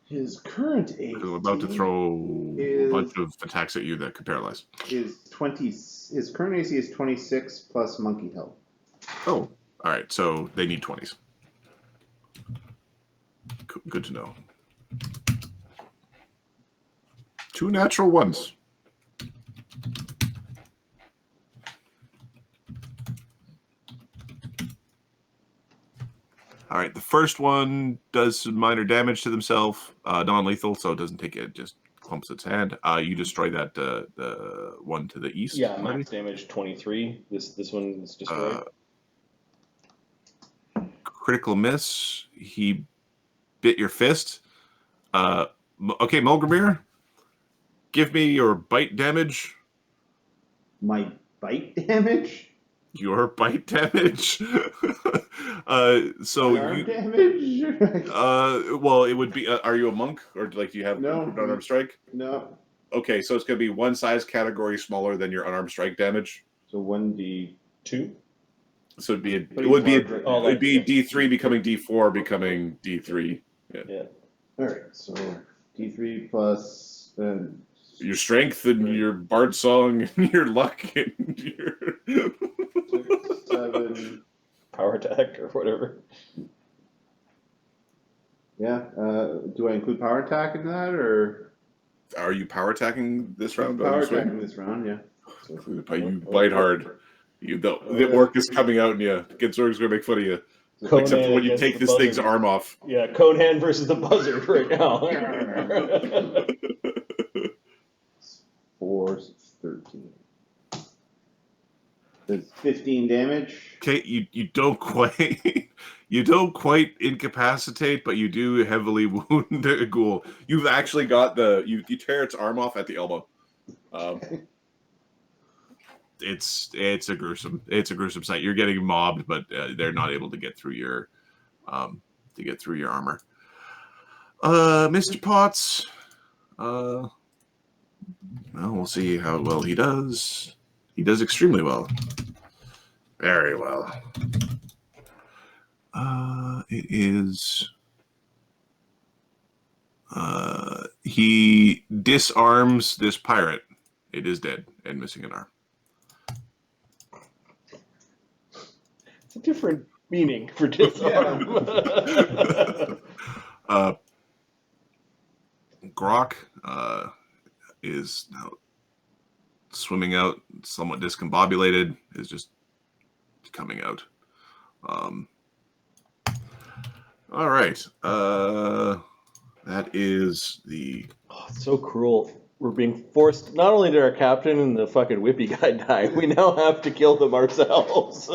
His current AC. Because I'm about to throw a bunch of attacks at you that could paralyze. Is 20. His current AC is 26 plus monkey health. Oh, all right. So they need 20s. Good to know. 2 natural ones. All right, the first one does some minor damage to themselves, non-lethal, so it doesn't take it; just clumps its hand. You destroy that the one to the east. Yeah, max damage 23. This one is destroyed. Critical miss. He bit your fist. Okay, Mogomir, give me your bite damage. My bite damage? Your bite damage. So Arm you damage? well, it would be. Are you a monk or like do you have No. unarmed strike? No. Okay, so it's going to be one size category smaller than your unarmed strike damage. So 1d2? So it'd be it But would be he's larger. Oh, it'd be D3 becoming D4 becoming D3. Yeah. Alright, so d3 plus Your strength and your bard song and your luck and your 6, 7. Power attack or whatever. Yeah. Do I include power attack in that or Are you power attacking this round? power Are you attack in this round? Yeah. You bite hard. The orc is coming out and you. Gensorg's going to make fun of you. Conan Except for when you against take the this thing's buzzard. arm off. Yeah, Conan versus the buzzard right now. 4, 13. That's 15 damage. Okay, you don't quite incapacitate, but you do heavily wound a ghoul. You've actually got you tear its arm off at the elbow. it's a gruesome sight. You're getting mobbed, but they're not able to get through your armor. Mr. Potts. Well, we'll see how well he does. He does extremely well. Very well. It is. He disarms this pirate. It is dead and missing an arm. It's a different meaning for disarm. Grok is now swimming out, somewhat discombobulated, is just coming out. All right. That is the... Oh, it's so cruel. We're being forced, not only did our captain and the fucking whippy guy die, we now have to kill them ourselves.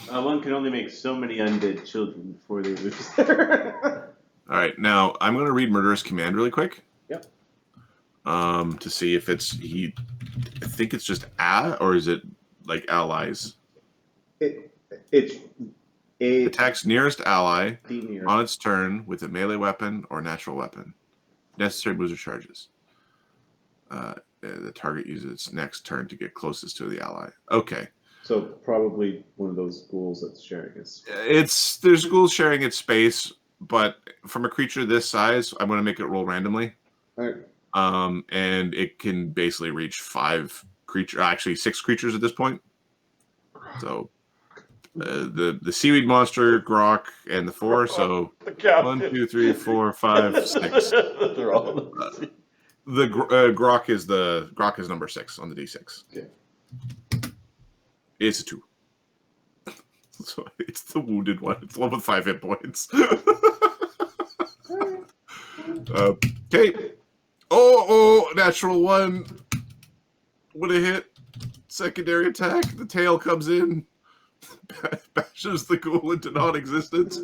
One can only make so many undead children before they lose their... All right, now I'm going to read Murderous Command really quick. Yep. To see if it's I think it's just or is it like allies? It's attacks nearest ally nearest on its turn with a melee weapon or natural weapon. Necessary moves or charges. The target uses its next turn to get closest to the ally. Okay. So probably one of those ghouls that's sharing his. There's ghouls sharing its space, but from a creature this size, I'm going to make it roll randomly. All right. And it can basically reach 6 creatures at this point. So the seaweed monster, Grok, and the 4. So the 1, 2, 3, 4, 5, 6. They're all the Grok is number 6 on the D6. Okay. It's a 2. So it's the wounded one. It's one with 5 hit points. Okay. Oh, natural 1. Would have hit. Secondary attack. The tail comes in. Bashes the ghoul into non-existence.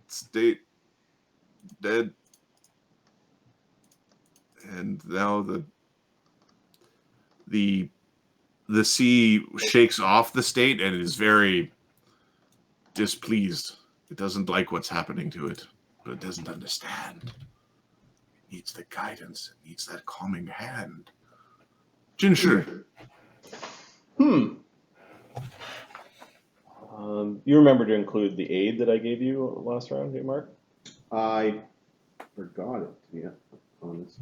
State dead. And now the sea shakes off the state and is very displeased. It doesn't like what's happening to it, but it doesn't understand. It needs the guidance. It needs that calming hand. Jinshu. You remember to include the aid that I gave you last round, hey Mark? I forgot it, to be honest.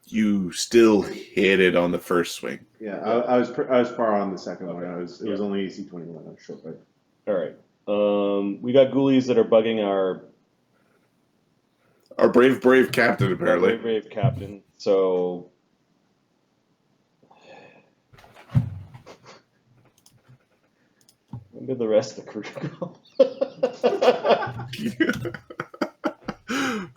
You still hit it on the first swing. Yeah, I was far on the second one. It was only AC 21. I was short, right? All right. We got ghoulies that are bugging our brave captain, apparently. brave captain. So when did the rest of the crew go?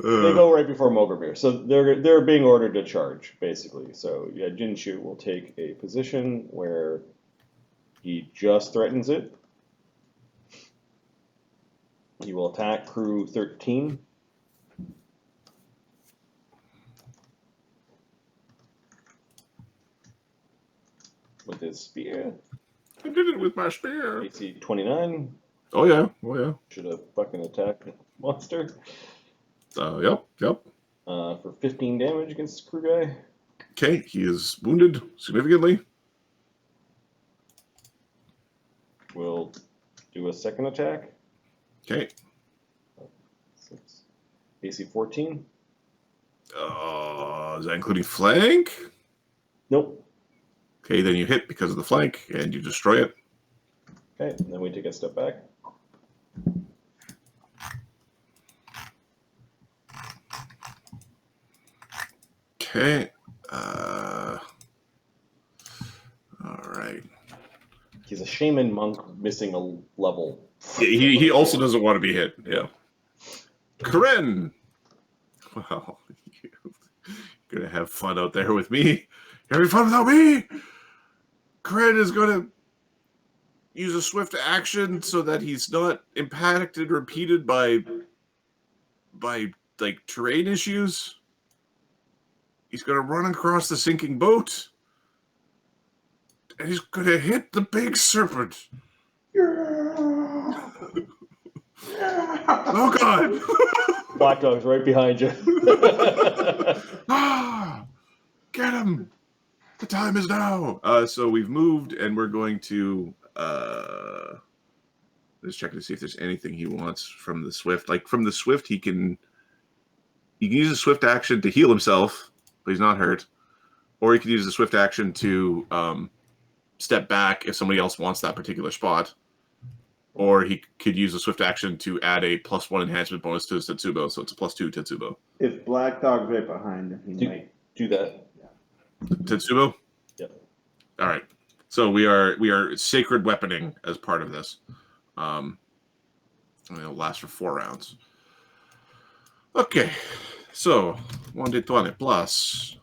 They go right before Mogravir. So they're being ordered to charge, basically. So yeah, Jinshu will take a position where he just threatens it. He will attack crew 13. With his spear. I did it with my spear. AC 29. Oh yeah. Should have fucking attacked the monster. Yep. For 15 damage against the crew guy. Okay, he is wounded significantly. We'll do a second attack. Okay. 6. AC 14. Is that including flank? Nope. Okay, then you hit because of the flank, and you destroy it. Okay, and then we take a step back. Okay. All right. He's a shaman monk missing a level. He also doesn't want to be hit. Yeah. Karen. Well, you're gonna have fun out there with me. You're having fun without me. Karen is gonna use a swift action so that he's not impacted repeated by like terrain issues. He's going to run across the sinking boat. And he's going to hit the big serpent. Oh, God. Black Dog's right behind you. Get him. The time is now. So we've moved, and we're going to just check to see if there's anything he wants from the Swift. Like, from the Swift, he can use a Swift action to heal himself, but he's not hurt. Or he could use a Swift action to step back if somebody else wants that particular spot. Or he could use a Swift action to add a +1 enhancement bonus to his Tetsubo, so it's a +2 Tetsubo. If Black Dog's right behind him, he might do that. Tetsubo? Yep. All right. So we are sacred weaponing as part of this. It'll last for 4 rounds. Okay. So 1d20 plus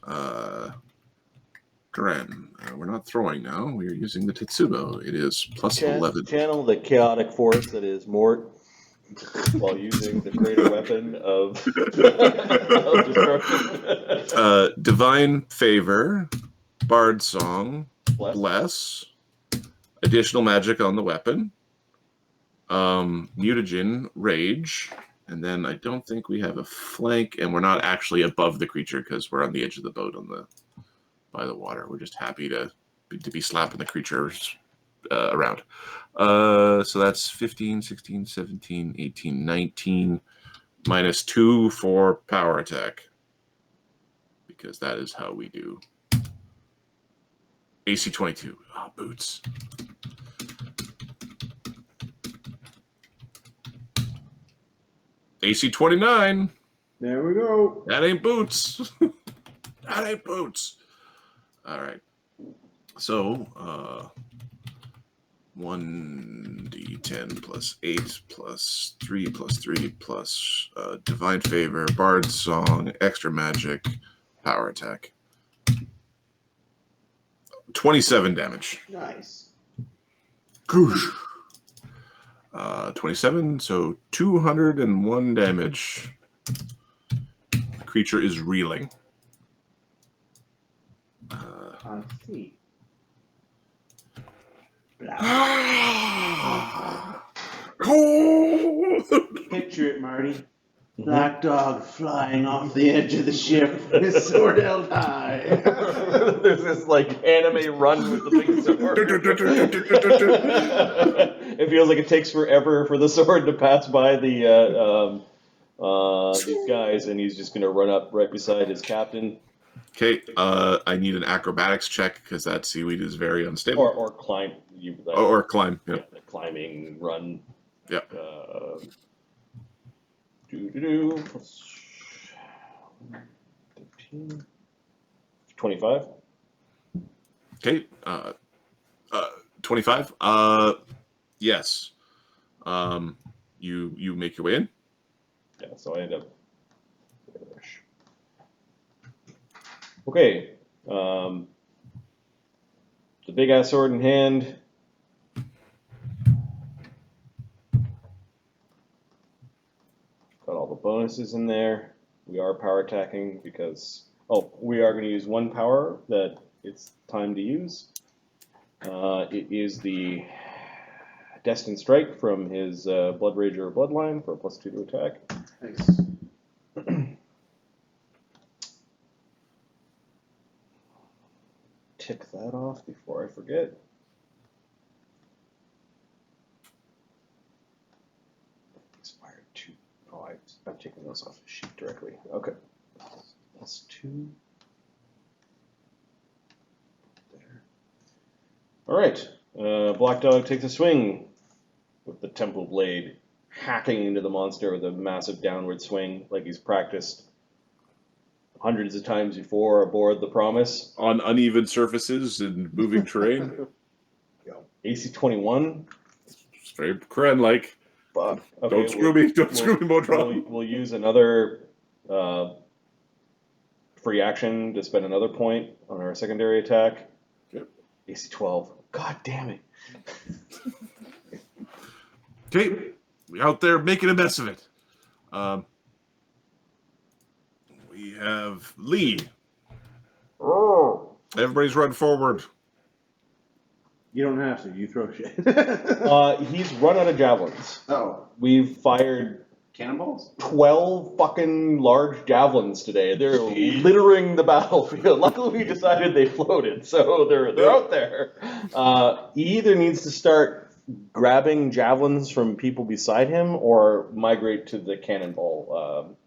Gren. We're not throwing now. We are using the Tetsubo. It is +11. Channel the chaotic force that is Mort while using the greater weapon of destruction. Divine Favor, Bard Song, Bless, additional magic on the weapon, mutagen, Rage, and then I don't think we have a flank, and we're not actually above the creature because we're on the edge of the boat by the water. We're just happy to be slapping the creatures around. So that's 15, 16, 17, 18, 19, -2 for power attack. Because that is how we do. AC 22. Oh, boots. AC 29. There we go. That ain't boots. That ain't boots. All right. So, 1d10 plus 8 plus 3 plus 3 plus Divine Favor, Bard Song, extra magic, power attack. 27 damage. Nice. 27, so 201 damage. The creature is reeling. On feet. Picture it, Marty. Black Dog flying off the edge of the ship, his sword held high. There's this like anime run with the big sword. It feels like it takes forever for the sword to pass by these guys, and he's just gonna run up right beside his captain. Okay, I need an acrobatics check because that seaweed is very unstable. Or climb. Or climb. Yeah. Climbing, run. Yeah. 15, 25. Okay. 25. Yes. You make your way in. Yeah. So I end up. Okay. The big ass sword in hand. Got all the bonuses in there. We are power attacking because we are going to use one power that it's time to use. It is the Destined Strike from his Blood Rager bloodline for a +2 to attack. Nice. Tick that off before I forget. Expired 2. Oh, I'm taking those off the sheet directly. Okay. +2. There. All right. Black Dog takes a swing with the Temple Blade, hacking into the monster with a massive downward swing like he's practiced hundreds of times before aboard the Promise. On uneven surfaces and moving terrain. AC 21. It's very Kren-like. Fuck. Okay, Don't screw me, Modron. We'll use another free action to spend another point on our secondary attack. Yep. AC 12. God damn it. Okay, we're out there making a mess of it. We have Lee. Everybody's run forward. You don't have to. You throw shit. He's run out of javelins. Oh, We've fired cannonballs? 12 fucking large javelins today. They're littering the battlefield. Luckily, we decided they floated, so they're out there. He either needs to start grabbing javelins from people beside him or migrate to the cannonball.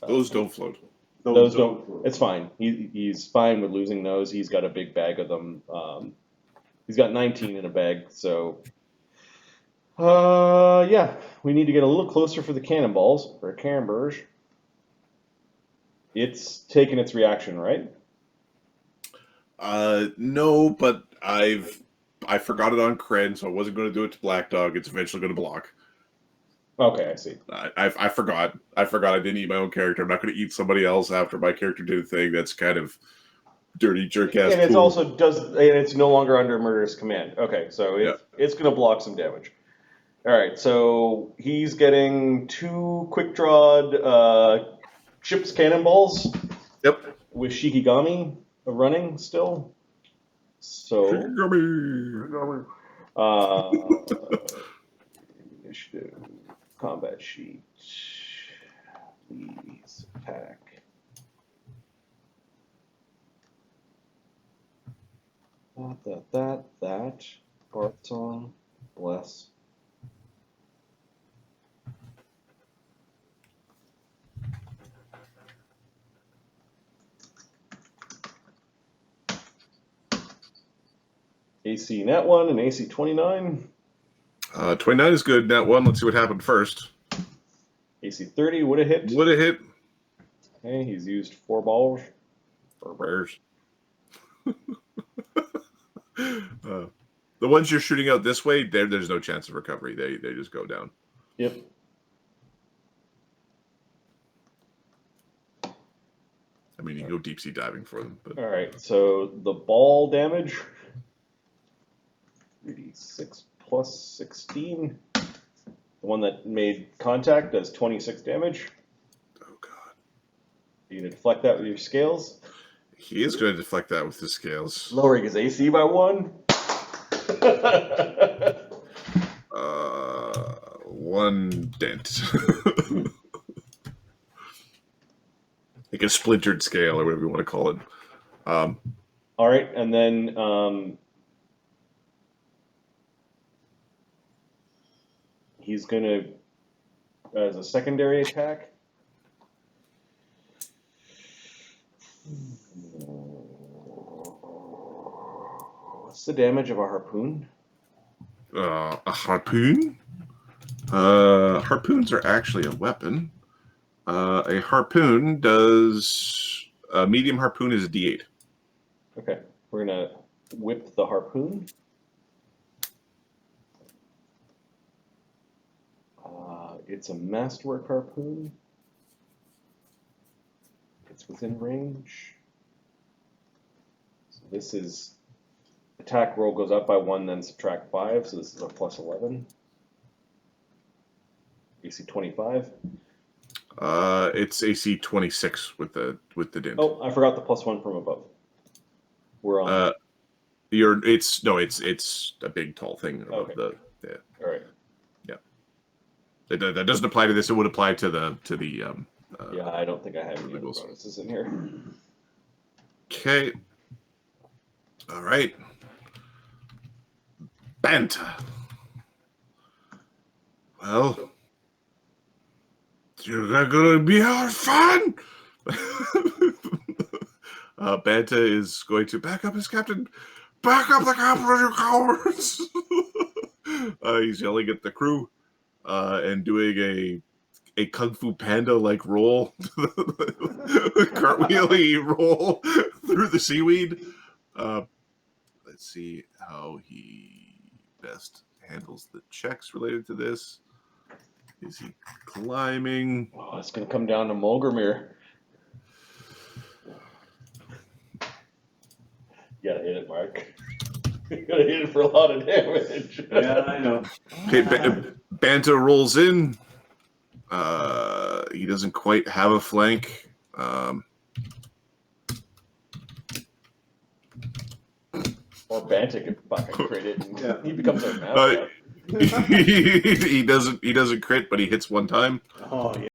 Those don't float. Those don't. It's fine. He's fine with losing those. He's got a big bag of them. He's got 19 in a bag, so. Yeah, we need to get a little closer for the cannonballs, for cannonburs. It's taken its reaction, right? No, but I forgot it on Kren, so I wasn't going to do it to Black Dog. It's eventually going to block. Okay, I see. I forgot. I didn't eat my own character. I'm not going to eat somebody else after my character did a thing that's kind of dirty jerk ass. And it's also and it's no longer under murderous command. Okay, so it's going to block some damage. All right, so he's getting 2 quick-drawed ship's cannonballs. Yep. With Shikigami running still. So. Shikigami. Initiative, combat sheet, please attack. That. Flotsam, bless. AC net 1 and AC 29. 29 is good. Net 1. Let's see what happened first. AC 30 would have hit. Would have hit. Okay, he's used 4 balls. For bears. The ones you're shooting out this way, there's no chance of recovery. They just go down. Yep. I mean, you can go deep sea diving for them. But. All right, so the ball damage. 3d6 plus 16. The one that made contact does 26 damage. Oh, God. You can deflect that with your scales. He is going to deflect that with his scales. Lowering his AC by 1. 1 dent. Like a splintered scale or whatever you want to call it. All right, and then he's going to, as a secondary attack, what's the damage of a harpoon? A harpoon? Harpoons are actually a weapon. A harpoon does... A medium harpoon is a D8. Okay, we're going to whip the harpoon. It's a masterwork harpoon. It's within range. So this is... Attack roll goes up by 1, then subtract 5, so this is a plus 11. AC 25. It's AC 26 with the dent. Oh, I forgot the plus 1 from above. We're on. It's a big tall thing above Okay. All right. Yeah. That doesn't apply to this. It would apply to the Yeah, I don't think I have any other bonuses in here. Okay. All right. Banta. Well, you're not gonna be our fun. Banta is going to back up his captain. Back up the captain, you cowards! He's yelling at the crew and doing a Kung Fu Panda like roll, cartwheely roll through the seaweed. Let's see how he best handles the checks related to this. Is he climbing? Oh, it's going to come down to Mulgrimir. You gotta hit it, Mark. You gotta hit it for a lot of damage. Yeah, I know. Okay, Banta rolls in. He doesn't quite have a flank. Or Banta can fucking crit it, and Yeah. he becomes our mascot. He doesn't crit, but he hits one time. Oh, yeah.